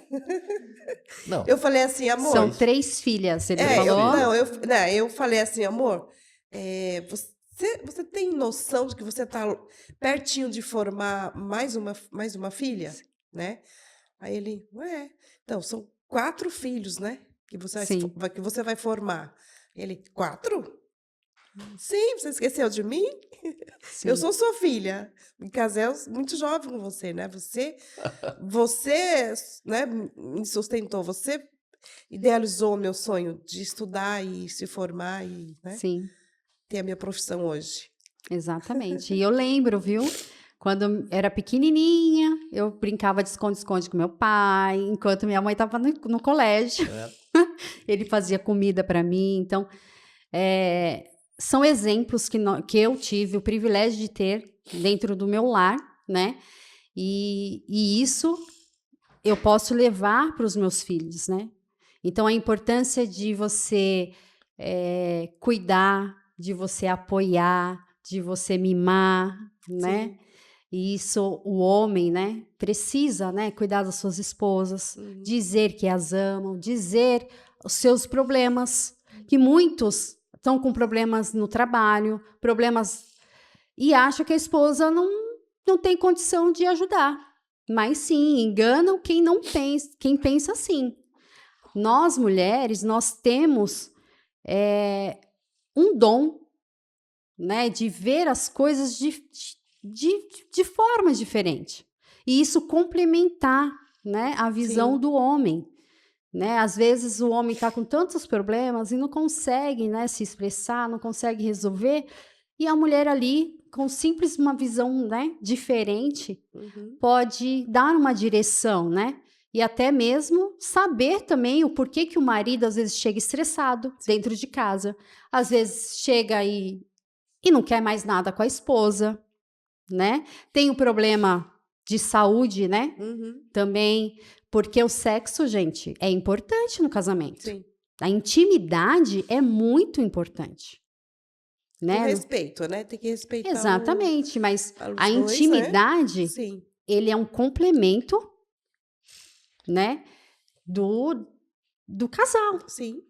C: Não.
D: Eu falei assim, amor.
B: São 3 filhas, ele
D: eu,
B: falou.
D: não, eu falei assim, amor, você tem noção de que você está pertinho de formar mais uma filha, né? Aí ele, então são 4 filhos, né?
B: Sim.
D: Que você vai formar. Ele, 4? Sim, você esqueceu de mim?
B: Sim.
D: Eu sou sua filha. Me casei muito jovem com você, né? Você, né, me sustentou. Você idealizou o meu sonho de estudar e se formar e, né,
B: Sim.
D: ter a minha profissão hoje.
B: Exatamente. E eu lembro, viu? Quando eu era pequenininha, eu brincava de esconde-esconde com meu pai, enquanto minha mãe estava no colégio. Ele fazia comida para mim. Então, são exemplos que eu tive o privilégio de ter dentro do meu lar, né? E isso eu posso levar para os meus filhos, né? Então, a importância de você cuidar, de você apoiar, de você mimar, né?
D: Sim.
B: E isso o homem, né, precisa, né, cuidar das suas esposas, dizer que as amam, dizer os seus problemas, que muitos estão com problemas no trabalho, problemas e acham que a esposa não tem condição de ajudar. Mas sim, enganam quem pensa assim. Nós mulheres, nós temos um dom, né, de ver as coisas de forma diferente. E isso complementar, né, a visão do homem. Né? Às vezes o homem está com tantos problemas e não consegue, né, se expressar, não consegue resolver. E a mulher ali, com simples uma visão, né, diferente, pode dar uma direção, né? E até mesmo saber também o porquê que o marido às vezes chega estressado dentro de casa. Às vezes chega e não quer mais nada com a esposa, né? Tem o problema de saúde, né?
D: Uhum.
B: Também, porque o sexo, gente, é importante no casamento.
D: Sim.
B: A intimidade é muito importante,
D: Com
B: né?
D: respeito, né? Tem que respeitar
B: Exatamente, mas
D: os
B: a
D: dois, né?
B: intimidade,
D: Sim,
B: ele é um complemento, né, do casal,
D: sim.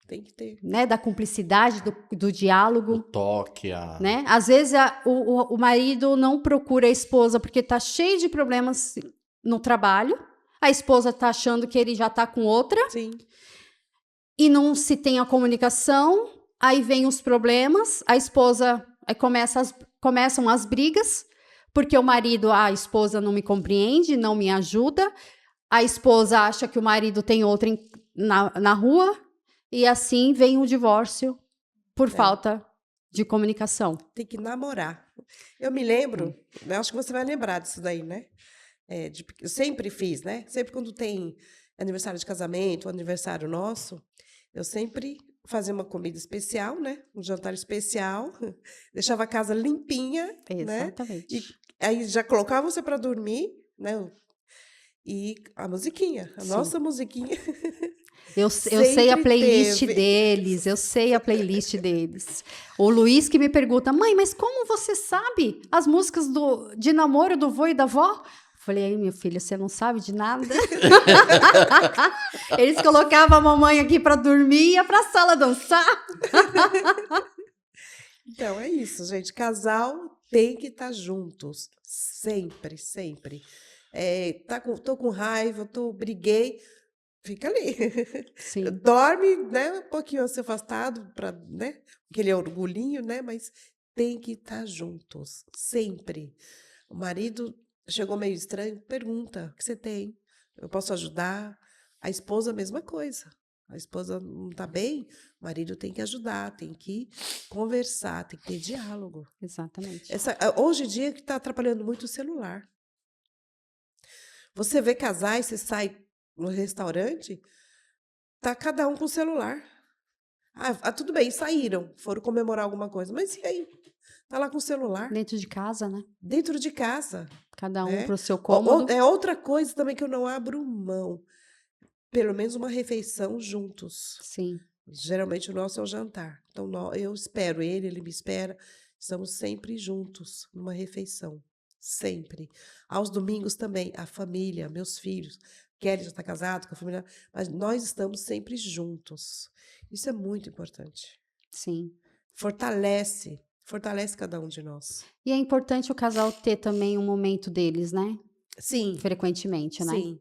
D: Tem que ter.
B: né, da cumplicidade, do
C: O
B: diálogo,
C: toque,
B: né? Às vezes o marido não procura a esposa porque tá cheio de problemas no trabalho, a esposa tá achando que ele já tá com outra
D: Sim.
B: e não se tem a comunicação, aí vem os problemas, a esposa, aí começam as brigas, porque o marido, a esposa não me compreende, não me ajuda, a esposa acha que o marido tem outra na rua, e assim vem o divórcio por falta de comunicação.
D: Tem que namorar. Eu me lembro, eu acho que você vai lembrar disso daí, né? Eu sempre fiz, né? Sempre quando tem aniversário de casamento, aniversário nosso, eu sempre fazia uma comida especial, né? Um jantar especial, deixava a casa limpinha, né?
B: Exatamente.
D: E aí já colocava você para dormir, né? E a musiquinha, a
B: Sim.
D: nossa musiquinha.
B: Eu sei a
D: Sempre
B: playlist
D: teve.
B: deles, eu sei a playlist deles. O Luiz que me pergunta, mãe, mas como você sabe as músicas de namoro do vô e da vó? Falei, aí, meu filho, você não sabe de nada? Eles colocavam a mamãe aqui para dormir e ia para a sala dançar.
D: Então, é isso, gente. Casal tem que estar juntos. Sempre, sempre. Tô com raiva, briguei. Fica ali.
B: Sim,
D: Dorme, né, um pouquinho assim afastado, para, né, aquele orgulhinho, né, mas tem que estar juntos, sempre. O marido chegou meio estranho, pergunta: o que você tem? Eu posso ajudar? A esposa, a mesma coisa. A esposa não está bem, o marido tem que ajudar, tem que conversar, tem que ter diálogo.
B: exatamente.
D: Hoje em dia que está atrapalhando muito o celular. Você vê casais, você sai no restaurante, tá cada um com o celular. Tudo bem, saíram, foram comemorar alguma coisa, mas e aí? Tá lá com o celular,
B: Dentro de casa, né?
D: dentro de casa,
B: Cada um
D: né?
B: pro seu cômodo.
D: É outra coisa também que eu não abro mão. Pelo menos uma refeição juntos.
B: Sim,
D: Geralmente o nosso é o jantar. Então eu espero ele me espera. Estamos sempre juntos numa refeição. Sempre. Aos domingos também, a família, meus filhos. Kelly já está casado com a família, mas nós estamos sempre juntos. Isso é muito importante.
B: sim.
D: Fortalece cada um de nós.
B: E é importante o casal ter também um momento deles, né?
D: Sim,
B: Frequentemente, né?
D: sim.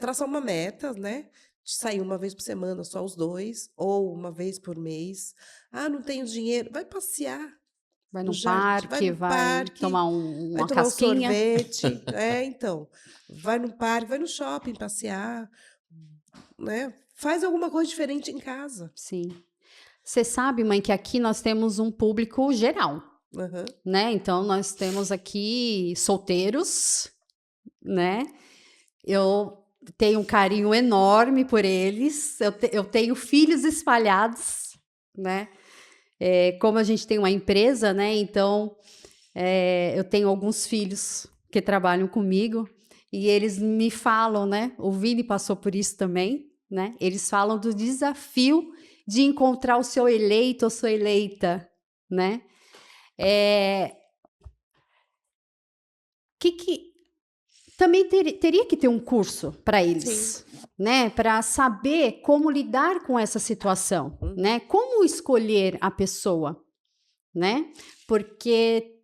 D: Traçar uma meta, né? De sair uma vez por semana, só os dois, ou uma vez por mês. Não tenho dinheiro, vai passear.
B: Vai
D: No
B: no
D: jardim,
B: parque,
D: no
B: vai
D: parque,
B: tomar
D: vai
B: uma
D: tomar um
B: casquinha.
D: sorvete. Então. Vai no parque, vai no shopping passear, né? Faz alguma coisa diferente em casa.
B: Sim. Você sabe, mãe, que aqui nós temos um público geral,
D: Aham.
B: né? Então, nós temos aqui solteiros, né? Eu tenho um carinho enorme por eles. Eu tenho filhos espalhados, né? Como a gente tem uma empresa, né? Então, eu tenho alguns filhos que trabalham comigo e eles me falam, né? O Vini passou por isso também, né? Eles falam do desafio de encontrar o seu eleito ou sua eleita, né? Também teria que ter um curso para eles, né? Para saber como lidar com essa situação, né? Como escolher a pessoa, né? Porque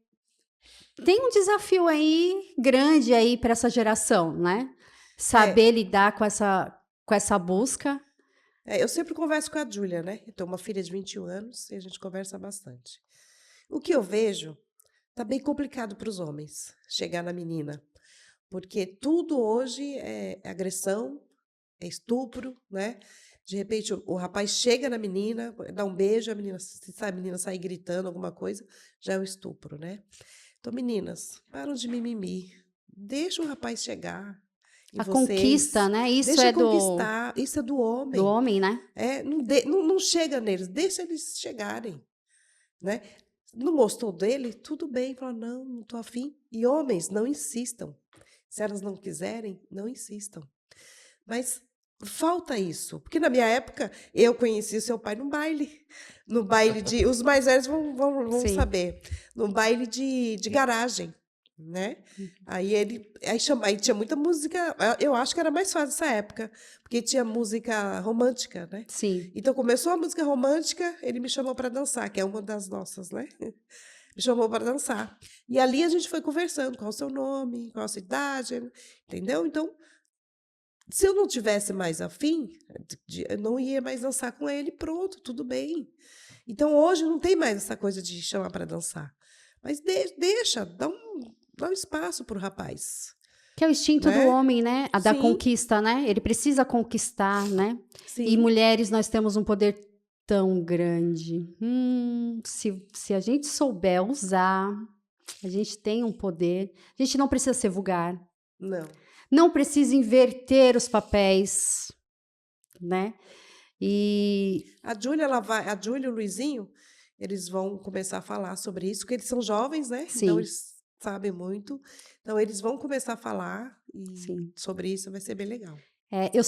B: tem um desafio aí grande aí para essa geração, né? Saber lidar com essa busca.
D: Eu sempre converso com a Júlia, né? Eu tenho uma filha de 21 anos e a gente conversa bastante. O que eu vejo tá bem complicado para os homens chegar na menina, porque tudo hoje é agressão, é estupro, né? De repente o rapaz chega na menina, dá um beijo, a menina sai gritando alguma coisa, já é o estupro, né? Então, meninas, param de mimimi, deixa o rapaz chegar. em
B: A
D: vocês.
B: conquista, né? Isso
D: Deixa
B: é
D: conquistar, isso é do homem.
B: do homem, né?
D: Não chega neles, deixa eles chegarem, né? Não gostou dele? Tudo bem, fala, não estou afim. E homens, não insistam. Se elas não quiserem, não insistam. Mas falta isso, porque na minha época eu conheci o seu pai no baile. No baile de. Os mais velhos vão
B: Sim.
D: saber. No baile de garagem. Né? Aí tinha muita música, eu acho que era mais fácil nessa época, porque tinha música romântica, né?
B: Sim.
D: Então começou a música romântica, ele me chamou para dançar, que é uma das nossas, né? Me chamou para dançar. E ali a gente foi conversando, qual o seu nome, qual a sua idade, entendeu? Então, se eu não tivesse mais afim, eu não ia mais dançar com ele, pronto, tudo bem. Então, hoje não tem mais essa coisa de chamar para dançar. Mas deixa, dá um espaço para o rapaz.
B: Que é o instinto do
D: Né?
B: homem, né? A da
D: Sim.
B: conquista, né? Ele precisa conquistar, né?
D: Sim.
B: E mulheres, nós temos um poder tão grande. Se a gente souber usar, a gente tem um poder. A gente não precisa ser vulgar.
D: Não.
B: Não precisa inverter os papéis, né? E
D: A Júlia e o Luizinho, eles vão começar a falar sobre isso, porque eles são jovens, né?
B: Sim.
D: Então eles sabem muito. Então eles vão começar a falar
B: Sim.
D: sobre isso, vai ser bem legal.
B: eu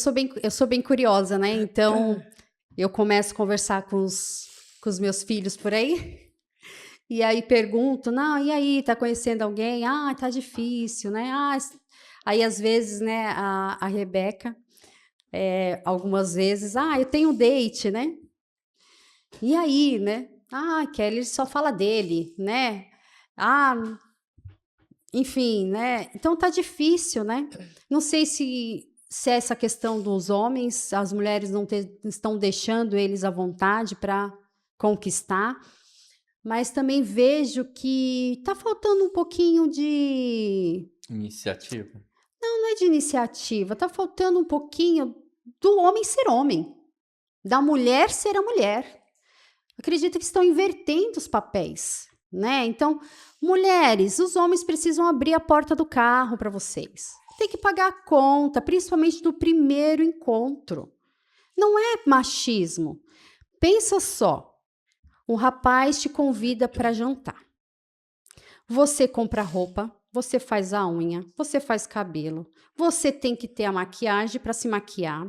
B: sou bem curiosa, né? Então eu começo a conversar com os meus filhos por aí. E aí pergunto, não, e aí, tá conhecendo alguém? Ah, tá difícil, né? Aí às vezes, né, a Rebeca, algumas vezes, eu tenho um date, né? E aí, né? Kelly só fala dele, né? Enfim, né? Então tá difícil, né? Não sei se é essa questão dos homens, as mulheres não estão deixando eles à vontade para conquistar, mas também vejo que tá faltando um pouquinho de...
C: Iniciativa.
B: Não é de iniciativa, tá faltando um pouquinho do homem ser homem, da mulher ser a mulher. Acredito que estão invertendo os papéis, né? Então, mulheres, os homens precisam abrir a porta do carro para vocês. Tem que pagar a conta, principalmente do primeiro encontro. Não é machismo. Pensa só. Um rapaz te convida para jantar. Você compra roupa, você faz a unha, você faz cabelo, você tem que ter a maquiagem para se maquiar,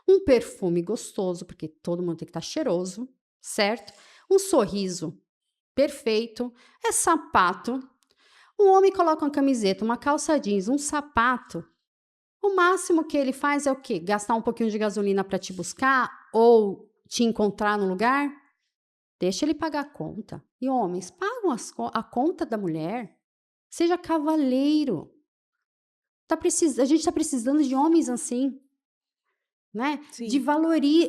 B: um perfume gostoso, porque todo mundo tem que estar cheiroso, certo? Um sorriso perfeito, é sapato. Um homem coloca uma camiseta, uma calça jeans, um sapato. O máximo que ele faz é o quê? Gastar um pouquinho de gasolina para te buscar ou te encontrar no lugar? Deixa ele pagar a conta. E homens, pagam a conta da mulher. Seja cavaleiro. A gente está precisando de homens assim. Né?
D: Sim.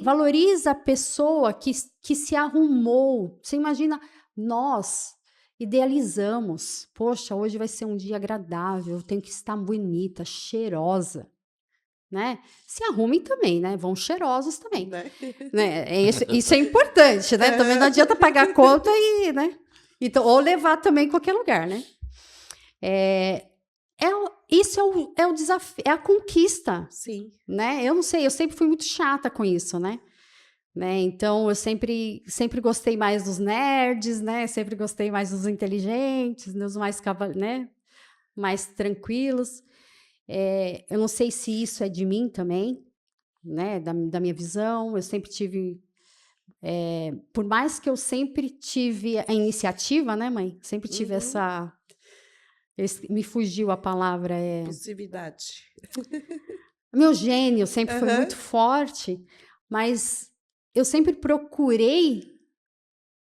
B: Valoriza a pessoa que se arrumou. Você imagina, nós idealizamos. Poxa, hoje vai ser um dia agradável, eu tenho que estar bonita, cheirosa. Né? Se arrumem também, né? Vão cheirosos também. Né? Isso é importante, né? Também não adianta pagar a conta e, né? Então, ou levar também em qualquer lugar, né? Isso é o desafio, é a conquista.
D: Sim.
B: Né? Eu não sei, eu sempre fui muito chata com isso, né? Então, eu sempre gostei mais dos nerds, né? Sempre gostei mais dos inteligentes, dos mais, né? Mais tranquilos. Eu não sei se isso é de mim também, né? Da minha visão. Eu sempre tive... por mais que eu sempre tive a iniciativa, né, mãe? Sempre tive essa... Me fugiu a palavra.
D: Possibilidade.
B: Meu gênio sempre foi muito forte, mas eu sempre procurei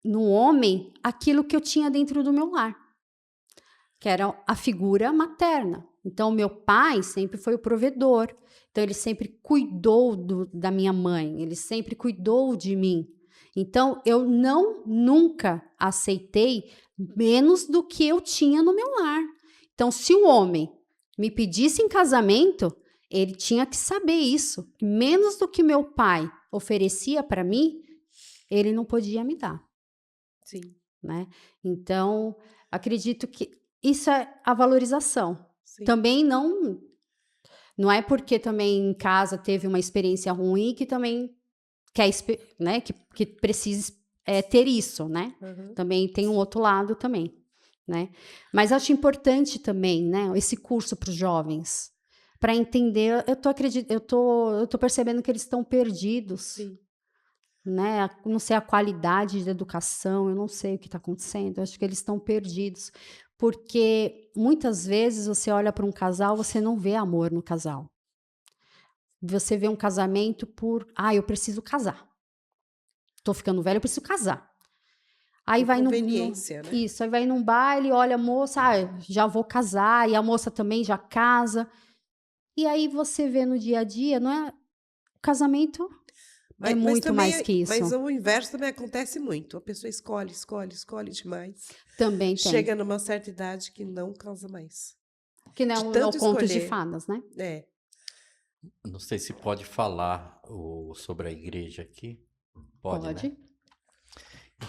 B: no homem aquilo que eu tinha dentro do meu lar, que era a figura materna. Então, meu pai sempre foi o provedor. Então, ele sempre cuidou da minha mãe, ele sempre cuidou de mim. Então, eu nunca aceitei menos do que eu tinha no meu lar. Então, se o homem me pedisse em casamento, ele tinha que saber isso. Menos do que meu pai oferecia para mim, ele não podia me dar.
D: Sim.
B: Né? Então, acredito que isso é a valorização. Sim. Também não Não é porque também em casa teve uma experiência ruim que também quer, né, que precisa ter isso, né?
D: Uhum.
B: Também tem um outro lado também, né? Mas acho importante também, né, esse curso para os jovens, para entender. Eu tô percebendo que eles estão perdidos,
D: Sim.
B: né? Não sei a qualidade da educação, eu não sei o que está acontecendo. Eu acho que eles estão perdidos, porque muitas vezes você olha para um casal, você não vê amor no casal. Você vê um casamento eu preciso casar. Tô ficando velho, eu preciso casar. Aí
D: Por
B: vai
D: conveniência, né?
B: isso, aí vai num baile, olha a moça, já vou casar, e a moça também já casa. E aí você vê no dia a dia, não é? O casamento é
D: Mas
B: muito mais
D: também,
B: que
D: mas
B: isso.
D: o inverso também acontece muito. A pessoa escolhe demais.
B: Também tem.
D: Chega numa certa idade que não casa mais.
B: Que
D: De
B: não é o
D: tanto
B: conto de
D: escolher.
B: fadas, né?
D: É.
C: Não sei se pode falar sobre a igreja aqui. Pode, né?
B: Pode.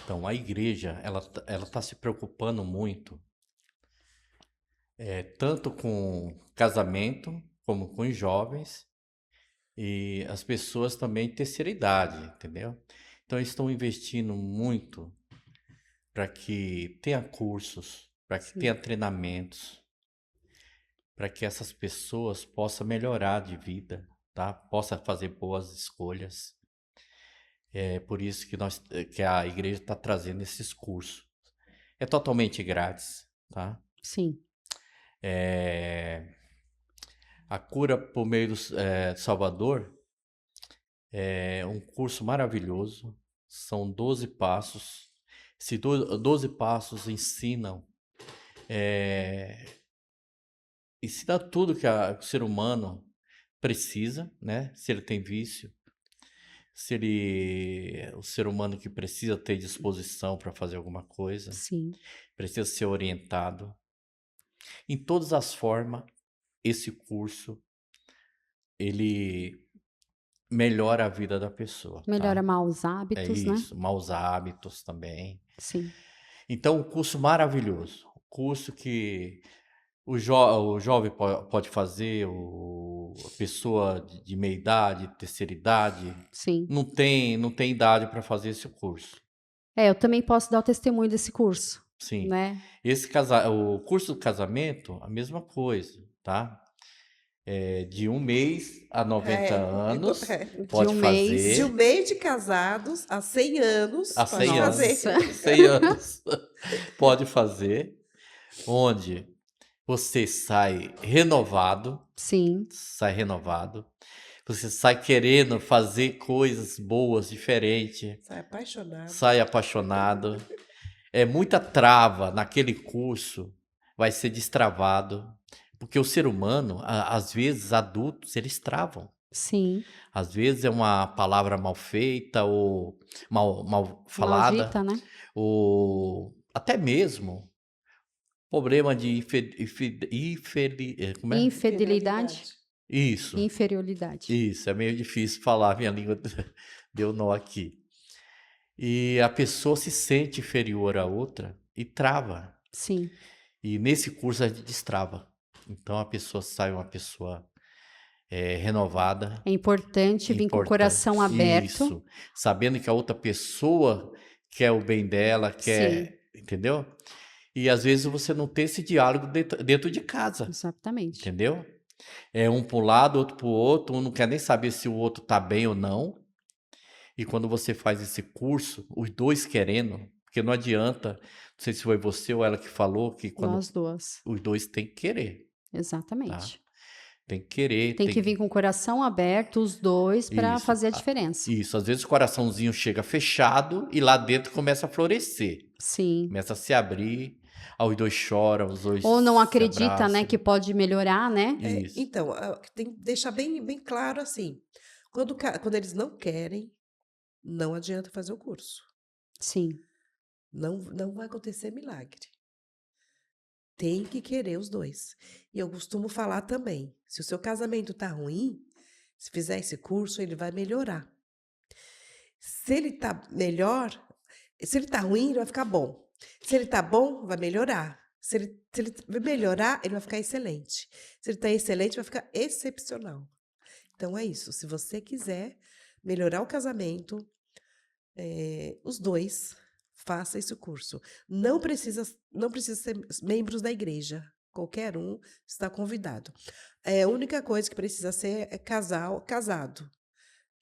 C: Então, a igreja, ela tá se preocupando muito, tanto com casamento, como com os jovens e as pessoas também de terceira idade, entendeu? Então, eles estão investindo muito para que tenha cursos, para que
B: Sim.
C: tenha treinamentos, para que essas pessoas possam melhorar de vida, tá? Possa fazer boas escolhas. É por isso que a igreja está trazendo esses cursos. É totalmente grátis, tá?
B: Sim.
C: A cura por meio do Salvador é um curso maravilhoso. São 12 passos. Esses 12 passos ensina tudo que o ser humano precisa, né? Se ele tem vício, o ser humano que precisa ter disposição para fazer alguma coisa,
B: Sim.
C: precisa ser orientado. Em todas as formas, esse curso ele melhora a vida da pessoa,
B: Melhora
C: tá?
B: maus
C: É
B: hábitos, né?
C: isso, maus hábitos também.
B: Sim.
C: Então, um curso maravilhoso, um curso que o jovem pode fazer, a pessoa de meia idade, terceira idade,
B: Sim.
C: não tem idade para fazer esse curso.
B: Eu também posso dar o testemunho desse curso,
C: Sim.
B: né?
C: O curso do casamento, a mesma coisa, tá? De 1 mês a 90 anos,
D: De
C: pode
B: um mês.
D: um
C: fazer.
D: mês de casados a 100 anos,
C: Há
D: pode
C: 100 anos.
B: Nossa.
C: 100 anos. Pode fazer. Onde você sai renovado.
B: Sim.
C: Sai renovado. Você sai querendo fazer coisas boas, diferentes.
D: Sai apaixonado.
C: Sai apaixonado. É muita trava naquele curso. Vai ser destravado. Porque o ser humano, às vezes, adultos, eles travam.
B: Sim.
C: Às vezes é uma palavra mal feita ou mal falada,
B: Maldita, né?
C: ou até mesmo problema de como é?
B: Infidelidade.
C: Isso,
B: Inferioridade.
C: isso, é meio difícil falar, minha língua deu nó aqui. E a pessoa se sente inferior à outra e trava.
B: Sim.
C: E nesse curso a gente destrava. Então a pessoa sai uma pessoa renovada.
B: É importante vir com o coração aberto.
C: Isso. Sabendo que a outra pessoa quer o bem dela, quer. Entendeu? E às vezes você não tem esse diálogo dentro de casa.
B: Exatamente.
C: Entendeu? É um para um lado, outro para o outro. Um não quer nem saber se o outro tá bem ou não. E quando você faz esse curso, os dois querendo, porque não adianta, não sei se foi você ou ela que falou, que quando
B: Nós duas.
C: os dois têm que querer.
B: Exatamente.
C: Tá? Tem que querer.
B: Tem que vir com o coração aberto, os dois, para
C: Isso.
B: fazer a diferença.
C: Isso, às vezes o coraçãozinho chega fechado e lá dentro começa a florescer.
B: Sim.
C: Começa a se abrir, os dois choram, os dois
B: Ou não
C: se
B: acredita, né,
C: abraçam.
B: que pode melhorar, né?
C: Isso.
D: Então, tem que deixar bem claro assim. Quando eles não querem, não adianta fazer o curso.
B: Sim.
D: Não vai acontecer milagre. Tem que querer os dois. E eu costumo falar também, se o seu casamento tá ruim, se fizer esse curso, ele vai melhorar. Se ele tá melhor, se ele tá ruim, ele vai ficar bom. Se ele tá bom, vai melhorar. Se ele melhorar, ele vai ficar excelente. Se ele está excelente, vai ficar excepcional. Então é isso. Se você quiser melhorar o casamento, os dois, faça esse curso. Não precisa ser membros da igreja. Qualquer um está convidado. A única coisa que precisa ser é casado.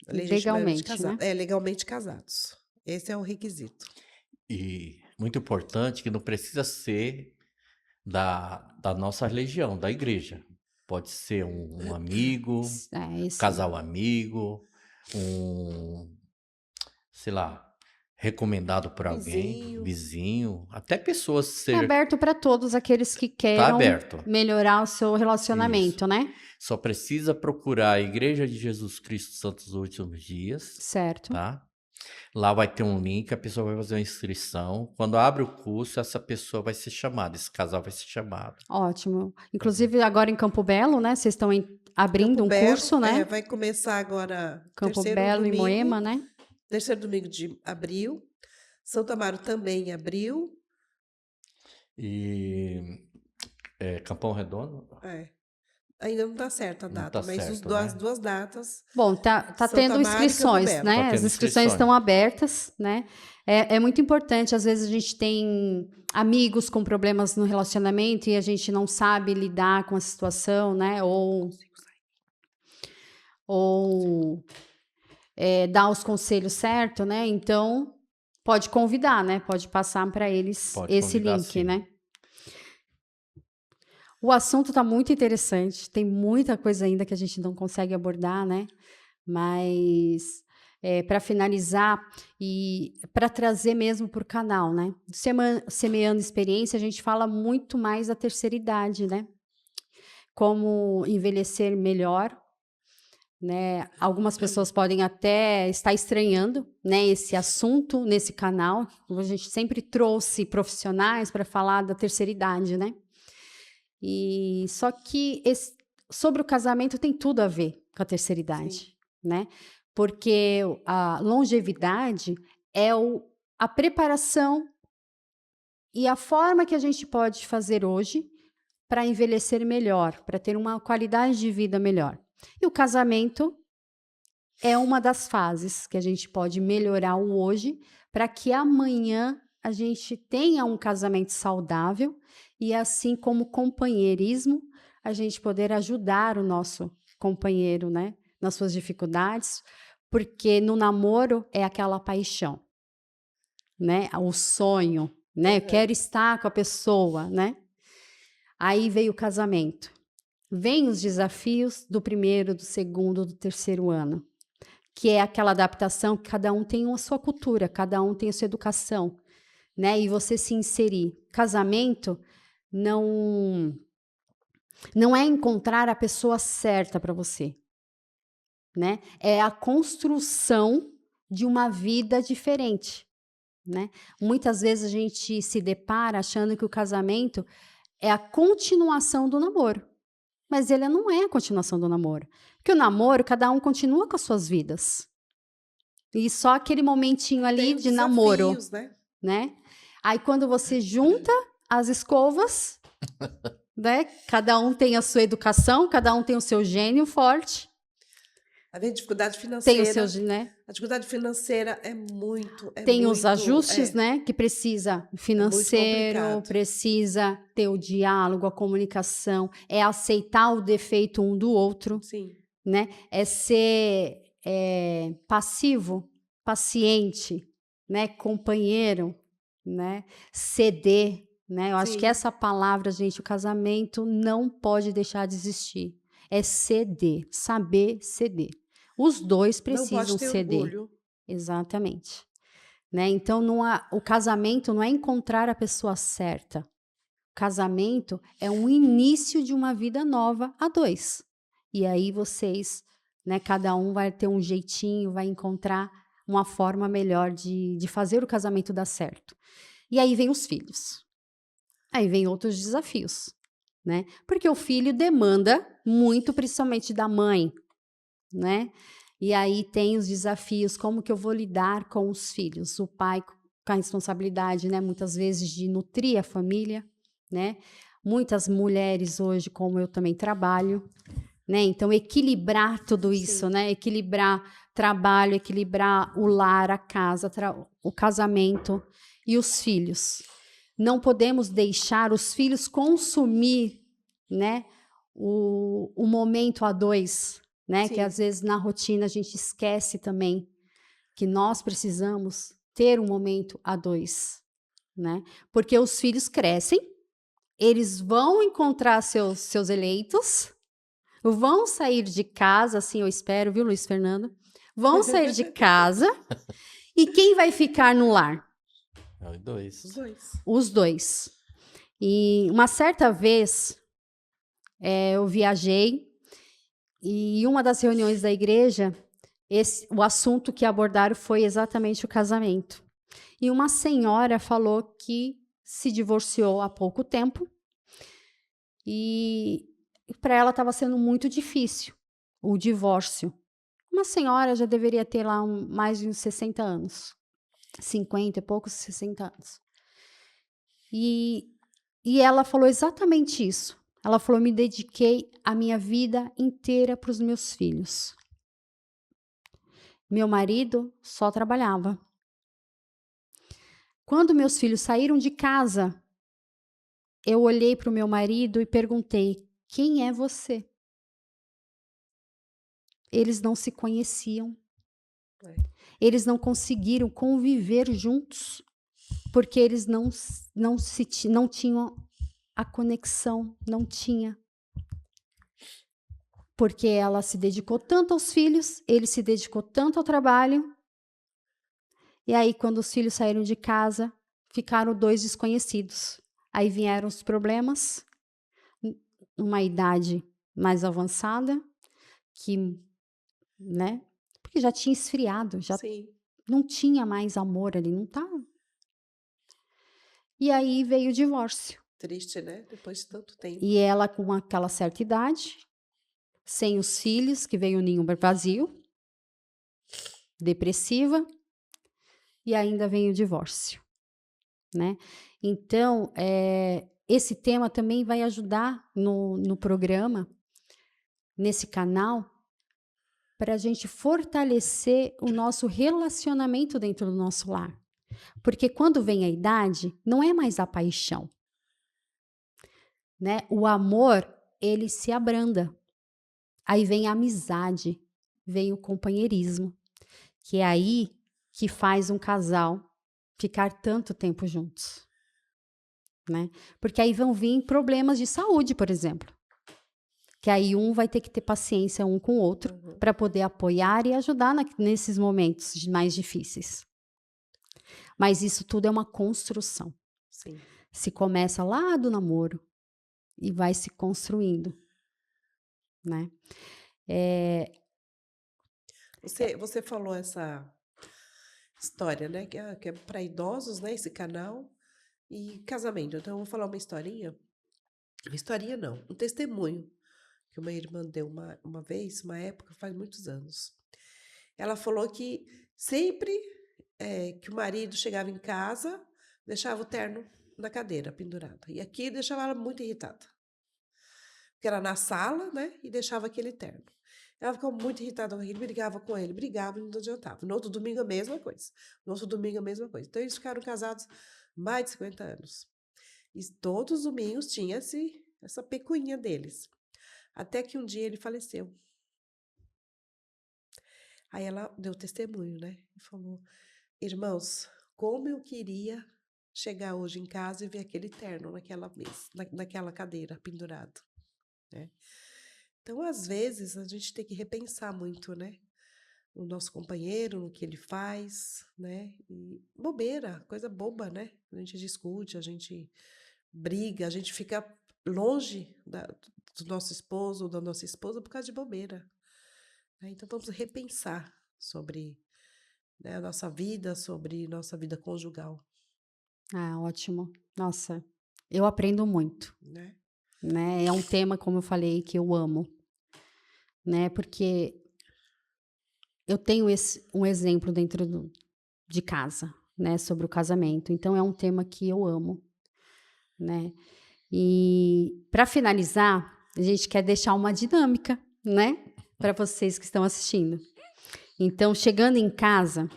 B: Legalmente, né?
D: Legalmente casados. Esse é o requisito.
C: E muito importante que não precisa ser da nossa religião, da igreja. Pode ser um amigo,
B: Isso.
C: casal amigo, sei lá, recomendado por alguém, vizinho, até pessoas
B: É aberto para todos aqueles que queiram
C: aberto.
B: melhorar o seu relacionamento,
C: Isso.
B: né?
C: Só precisa procurar a Igreja de Jesus Cristo Santos dos Últimos Dias,
B: Certo.
C: tá? Lá vai ter um link, a pessoa vai fazer uma inscrição. Quando abre o curso, essa pessoa vai ser chamada, esse casal vai ser chamado.
B: Ótimo. Inclusive, agora em Campo Belo, né? Vocês estão abrindo
D: Campo
B: um curso, né?
D: Vai começar agora
B: Campo Belo e Moema, né?
D: Terceiro domingo de abril. Santo Amaro também em abril.
C: E Capão Redondo?
D: Ainda não está certa a data, mas as duas datas.
B: Bom, tá tendo inscrições, né? As inscrições estão abertas, né? É muito importante, às vezes a gente tem amigos com problemas no relacionamento e a gente não sabe lidar com a situação, né? Ou dar os conselhos certos, né? Então, pode convidar, né? Pode passar para eles esse link,
C: sim.
B: né? O assunto está muito interessante, tem muita coisa ainda que a gente não consegue abordar, né? Mas para finalizar e para trazer mesmo para o canal, né? Semeando Experiência, a gente fala muito mais da terceira idade, né? Como envelhecer melhor, né? Algumas pessoas podem até estar estranhando, né, esse assunto nesse canal. A gente sempre trouxe profissionais para falar da terceira idade, né? E só que sobre o casamento tem tudo a ver com a terceira idade, né? Porque a longevidade é a preparação e a forma que a gente pode fazer hoje para envelhecer melhor, para ter uma qualidade de vida melhor. E o casamento é uma das fases que a gente pode melhorar o hoje para que amanhã a gente tenha um casamento saudável e assim como companheirismo, a gente poder ajudar o nosso companheiro, né, nas suas dificuldades, porque no namoro é aquela paixão, né, o sonho, né, eu quero estar com a pessoa, né. Aí veio o casamento, vem os desafios do primeiro, do segundo, do terceiro ano, que é aquela adaptação que cada um tem a sua cultura, cada um tem a sua educação, né, e você se inserir. Casamento não é encontrar a pessoa certa para você, né? É a construção de uma vida diferente, né? Muitas vezes a gente se depara achando que o casamento é a continuação do namoro, mas ele não é a continuação do namoro, porque o namoro cada um continua com as suas vidas e só aquele momentinho ali de namoro, né? Aí quando você junta as escovas, né? Cada um tem a sua educação, cada um tem o seu gênio forte.
D: A dificuldade financeira.
B: Tem o seu, né?
D: A dificuldade financeira
B: tem os ajustes, né? Que precisa financeiro, precisa ter o diálogo, a comunicação, é aceitar o defeito um do outro, né? É ser passivo, paciente, né? Companheiro, né? Ceder, né? Eu acho que essa palavra, gente, o casamento não pode deixar de existir. É ceder, saber ceder. Os dois precisam
D: não pode ter
B: ceder.
D: Orgulho.
B: Exatamente. Né? Então, o casamento não é encontrar a pessoa certa. O casamento é um início de uma vida nova a dois. E aí vocês, né, cada um vai ter um jeitinho, vai encontrar uma forma melhor de fazer o casamento dar certo. E aí vem os filhos. Aí vem outros desafios, né? Porque o filho demanda muito, principalmente da mãe, né? E aí tem os desafios, como que eu vou lidar com os filhos? O pai com a responsabilidade, né, muitas vezes de nutrir a família, né? Muitas mulheres hoje, como eu também trabalho, né? Então, equilibrar tudo isso,
D: Sim.
B: né? Equilibrar trabalho, equilibrar o lar, a casa, o casamento e os filhos. Não podemos deixar os filhos consumir, né? O momento a dois, né? Que
D: Sim.
B: às vezes na rotina a gente esquece também que nós precisamos ter um momento a dois, né? Porque os filhos crescem, eles vão encontrar seus eleitos, vão sair de casa, assim eu espero, viu, Luiz Fernando? Vão sair de casa e quem vai ficar no lar?
C: É os dois.
D: Os dois.
B: Os dois. E uma certa vez eu viajei e em uma das reuniões da igreja, o assunto que abordaram foi exatamente o casamento. E uma senhora falou que se divorciou há pouco tempo e para ela estava sendo muito difícil o divórcio. Uma senhora já deveria ter lá mais de uns 60 anos, 50 e poucos, 60 anos. E ela falou exatamente isso. Ela falou: me dediquei a minha vida inteira para os meus filhos. Meu marido só trabalhava. Quando meus filhos saíram de casa, eu olhei para o meu marido e perguntei: quem é você? Eles não se conheciam. Eles não conseguiram conviver juntos, porque eles não tinham a conexão, não tinha. Porque ela se dedicou tanto aos filhos, ele se dedicou tanto ao trabalho. E aí, quando os filhos saíram de casa, ficaram dois desconhecidos. Aí vieram os problemas, numa idade mais avançada, que, né? Porque já tinha esfriado, já
D: Sim.
B: não tinha mais amor ali, não estava. E aí veio o divórcio.
D: Triste, né? Depois de tanto tempo.
B: E ela, com aquela certa idade, sem os filhos, que veio o ninho vazio, depressiva, e ainda vem o divórcio, né? Então, esse tema também vai ajudar no programa, nesse canal, para a gente fortalecer o nosso relacionamento dentro do nosso lar. Porque quando vem a idade, não é mais a paixão, né? O amor, ele se abranda. Aí vem a amizade, vem o companheirismo, que é aí que faz um casal ficar tanto tempo juntos, né? Porque aí vão vir problemas de saúde, por exemplo. Que aí um vai ter que ter paciência um com o outro para poder apoiar e ajudar nesses momentos mais difíceis. Mas isso tudo é uma construção.
D: Sim.
B: Se começa lá do namoro e vai se construindo, né?
D: Você falou essa história, né? Que é para idosos, né? Esse canal. E casamento. Então, eu vou falar uma historinha. Uma historinha não, um testemunho que uma irmã deu uma vez, uma época, faz muitos anos. Ela falou que sempre que o marido chegava em casa, deixava o terno na cadeira, pendurado. E aqui deixava ela muito irritada. Porque era na sala, né? E deixava aquele terno. Ela ficou muito irritada com aquilo, brigava com ele, brigava e não adiantava. No outro domingo, a mesma coisa. No outro domingo, a mesma coisa. Então, eles ficaram casados mais de 50 anos. E todos os domingos tinha essa picuinha deles. Até que um dia ele faleceu. Aí ela deu testemunho, né? E falou: irmãos, como eu queria chegar hoje em casa e ver aquele terno naquela mesa, naquela cadeira pendurado, né? Então, às vezes, a gente tem que repensar muito, né? O nosso companheiro, no que ele faz, né? E bobeira, coisa boba, né? A gente discute, a gente briga, a gente fica longe do nosso esposo ou da nossa esposa por causa de bobeira, né? Então, vamos repensar sobre, né, a nossa vida, sobre nossa vida conjugal,
B: Ah, ótimo. Nossa, eu aprendo muito,
D: né?
B: né? É um tema, como eu falei, que eu amo, né? Porque eu tenho um exemplo dentro de casa, né? Sobre o casamento. Então, é um tema que eu amo, né? E para finalizar, a gente quer deixar uma dinâmica, né, para vocês que estão assistindo. Então, chegando em casa,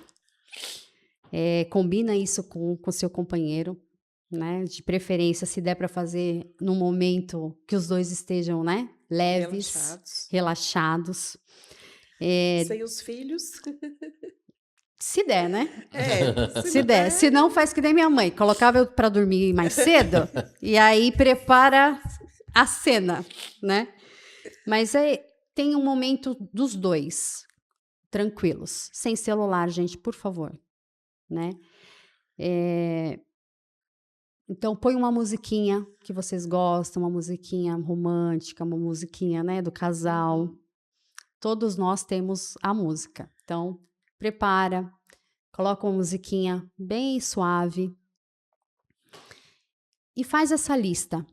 B: combina isso com seu companheiro, né? De preferência, se der para fazer num momento que os dois estejam, né, leves, relaxados.
D: Sem os filhos.
B: Se der, né?
D: Se
B: der. Se não, faz que nem minha mãe. Colocava eu para dormir mais cedo e aí prepara a cena, né? Mas tem um momento dos dois, tranquilos. Sem celular, gente, por favor. Né? Então, põe uma musiquinha que vocês gostam, uma musiquinha romântica, uma musiquinha, né, do casal. Todos nós temos a música. Então, prepara, coloca uma musiquinha bem suave e faz essa lista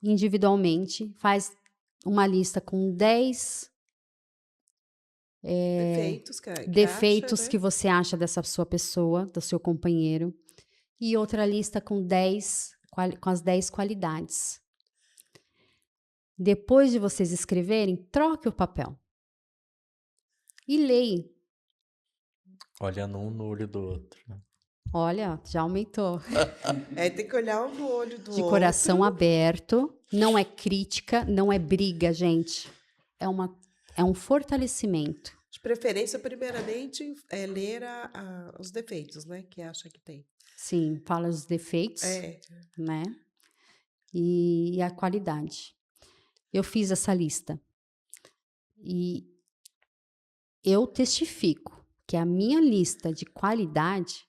B: individualmente. Faz uma lista com 10 defeitos que você acha dessa sua pessoa, do seu companheiro. E outra lista com as 10 qualidades. Depois de vocês escreverem, troque o papel. E leia.
C: Olhando um no olho do outro. Né?
B: Olha, já aumentou.
D: Tem que olhar um no olho do outro.
B: De coração aberto. Não é crítica, não é briga, gente. É um fortalecimento.
D: De preferência, primeiramente, ler os defeitos, né? Que acha que tem.
B: Sim, fala os defeitos, né? E a qualidade. Eu fiz essa lista. E eu testifico que a minha lista de qualidade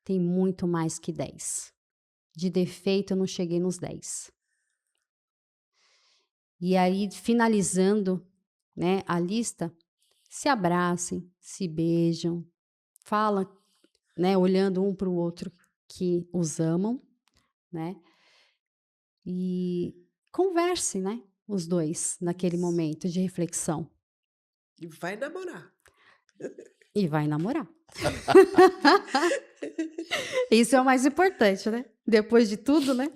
B: tem muito mais que 10. De defeito, eu não cheguei nos 10. E aí, finalizando, né, a lista, se abracem, se beijam, falam, né, olhando um para o outro que os amam, né? E conversem, né, os dois naquele momento de reflexão.
D: E vai namorar.
B: E vai namorar. Isso é o mais importante, né? Depois de tudo, né?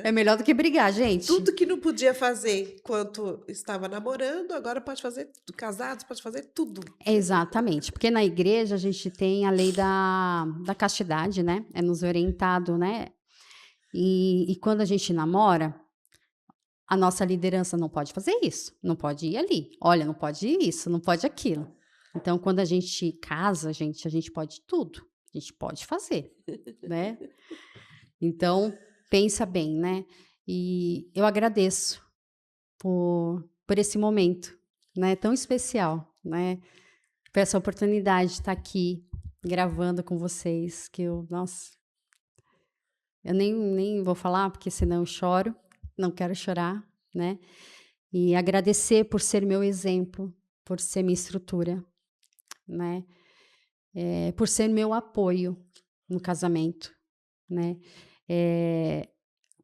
B: É melhor do que brigar, gente.
D: Tudo que não podia fazer enquanto estava namorando, agora pode fazer, casados, pode fazer tudo.
B: Exatamente, porque na igreja a gente tem a lei da castidade, né? É nos orientado, né? E quando a gente namora, a nossa liderança não pode fazer isso, não pode ir ali. Olha, não pode ir isso, não pode aquilo. Então, quando a gente casa, a gente pode tudo. A gente pode fazer, né? Então, pensa bem, né? E eu agradeço por esse momento, né? Tão especial, né? Por essa oportunidade de estar aqui gravando com vocês, que nossa, eu nem vou falar, porque senão eu choro, não quero chorar, né? E agradecer por ser meu exemplo, por ser minha estrutura, né? Por ser meu apoio no casamento, né?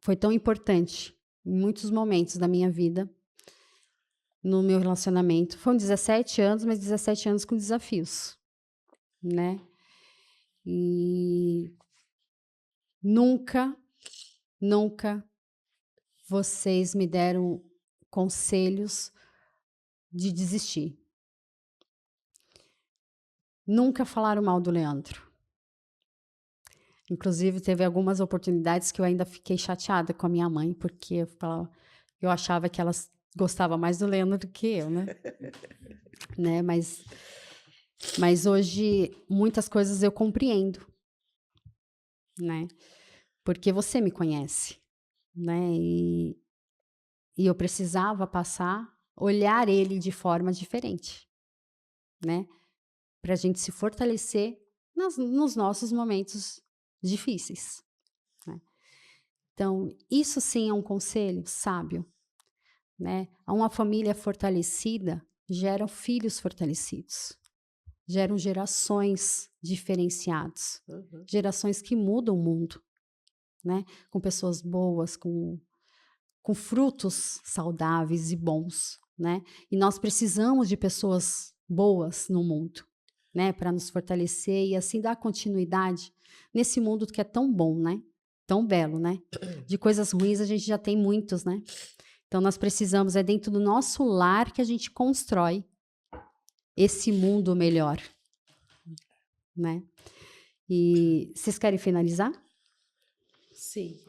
B: Foi tão importante em muitos momentos da minha vida, no meu relacionamento. Foram 17 anos, mas 17 anos com desafios, né? E nunca vocês me deram conselhos de desistir. Nunca falaram mal do Leandro. Inclusive, teve algumas oportunidades que eu ainda fiquei chateada com a minha mãe, porque eu achava que ela gostava mais do Leandro do que eu, né? Né? Mas hoje, muitas coisas eu compreendo, né? Porque você me conhece, né? E eu precisava olhar ele de forma diferente, né? Para a gente se fortalecer nos nossos momentos difíceis, né? Então, isso sim é um conselho sábio, né? Uma família fortalecida gera filhos fortalecidos, geram gerações diferenciadas, gerações que mudam o mundo, né? Com pessoas boas, com frutos saudáveis e bons, né? E nós precisamos de pessoas boas no mundo, né? Para nos fortalecer e assim dar continuidade nesse mundo que é tão bom, né? tão belo, né? De coisas ruins a gente já tem muitos, né? Então nós precisamos, é dentro do nosso lar que a gente constrói esse mundo melhor, né? E vocês querem finalizar?
D: Sim.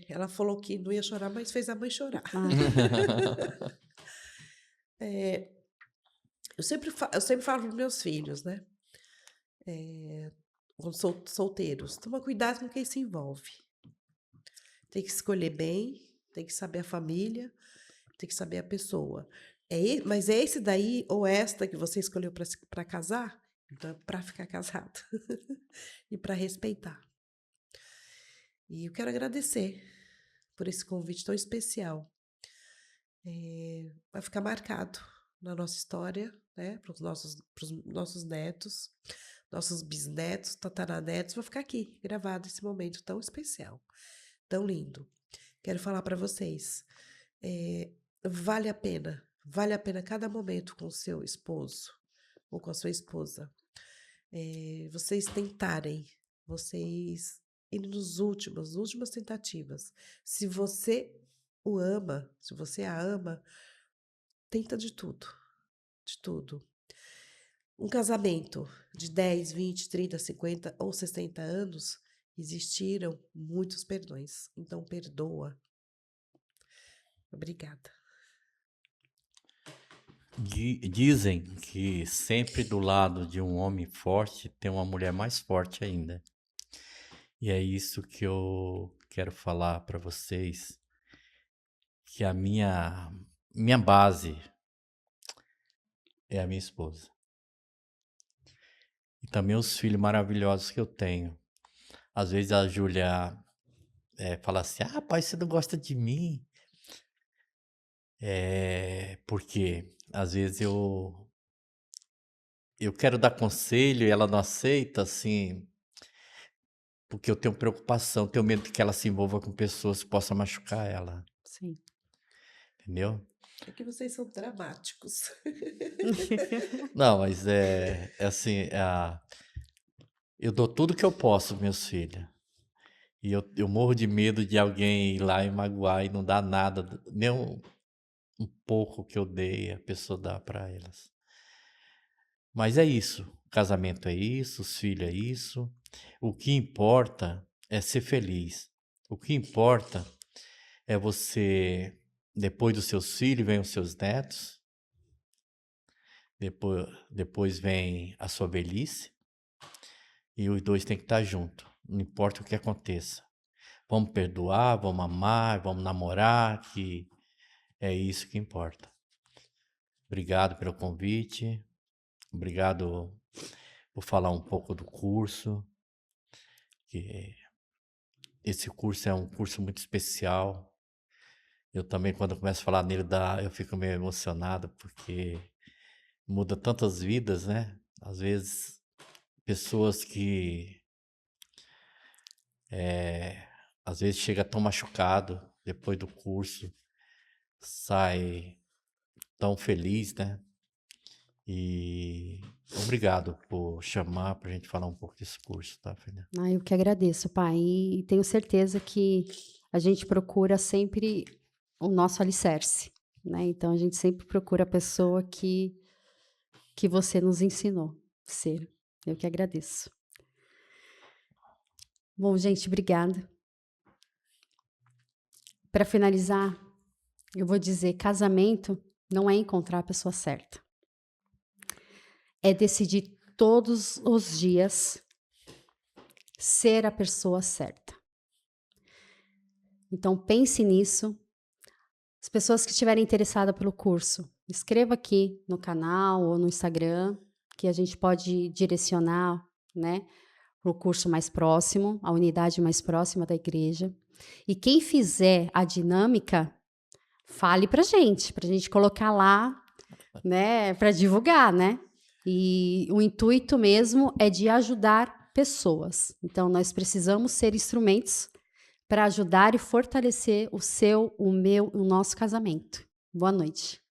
D: Ela falou que não ia chorar, mas fez a mãe chorar. Eu sempre falo para meus filhos, né? Quando solteiros, toma cuidado com quem se envolve. Tem que escolher bem, tem que saber a família, tem que saber a pessoa. Mas é esse daí ou esta que você escolheu para casar? Então é para ficar casado e para respeitar. E eu quero agradecer por esse convite tão especial. Vai ficar marcado na nossa história, né? Para os nossos netos, nossos bisnetos, tataranetos, vai ficar aqui, gravado esse momento tão especial, tão lindo. Quero falar para vocês, vale a pena cada momento com o seu esposo ou com a sua esposa. Vocês tentarem, vocês irem nas últimas tentativas. Se você o ama, se você a ama, tenta de tudo, de tudo. Um casamento de 10, 20, 30, 50 ou 60 anos, existiram muitos perdões. Então, perdoa. Obrigada.
C: Dizem que sempre do lado de um homem forte tem uma mulher mais forte ainda. E é isso que eu quero falar para vocês, que a minha base é a minha esposa. E também os filhos maravilhosos que eu tenho. Às vezes a Júlia fala assim, pai, você não gosta de mim? Porque às vezes eu quero dar conselho e ela não aceita, assim, porque eu tenho preocupação, tenho medo de que ela se envolva com pessoas que possam machucar ela.
B: Sim.
C: Entendeu?
D: É que vocês são dramáticos.
C: Não, mas assim, eu dou tudo que eu posso, meus filhos. E eu morro de medo de alguém ir lá e magoar e não dar nada, nem um pouco que eu dei, a pessoa dá para elas. Mas é isso, o casamento é isso, os filhos é isso. O que importa é ser feliz. O que importa é você, depois dos seus filhos, vem os seus netos. Depois vem a sua velhice. E os dois têm que estar juntos, não importa o que aconteça. Vamos perdoar, vamos amar, vamos namorar, que é isso que importa. Obrigado pelo convite, obrigado por falar um pouco do curso. Que esse curso é um curso muito especial. Eu também, quando eu começo a falar nele, eu fico meio emocionado, porque muda tantas vidas, né? Às vezes, pessoas que às vezes chega tão machucado depois do curso, sai tão feliz, né? E obrigado por chamar para a gente falar um pouco desse curso, tá, filha?
B: Eu que agradeço, pai. E tenho certeza que a gente procura sempre o nosso alicerce, né? Então a gente sempre procura a pessoa que você nos ensinou a ser. Eu que agradeço. Bom, gente, obrigada. Para finalizar, eu vou dizer, casamento não é encontrar a pessoa certa. É decidir todos os dias ser a pessoa certa. Então pense nisso. As pessoas que estiverem interessadas pelo curso, escreva aqui no canal ou no Instagram, que a gente pode direcionar, né, para o curso mais próximo, a unidade mais próxima da igreja. E quem fizer a dinâmica, fale para gente colocar lá, né, para divulgar, né? E o intuito mesmo é de ajudar pessoas. Então, nós precisamos ser instrumentos para ajudar e fortalecer o seu, o meu, o nosso casamento. Boa noite.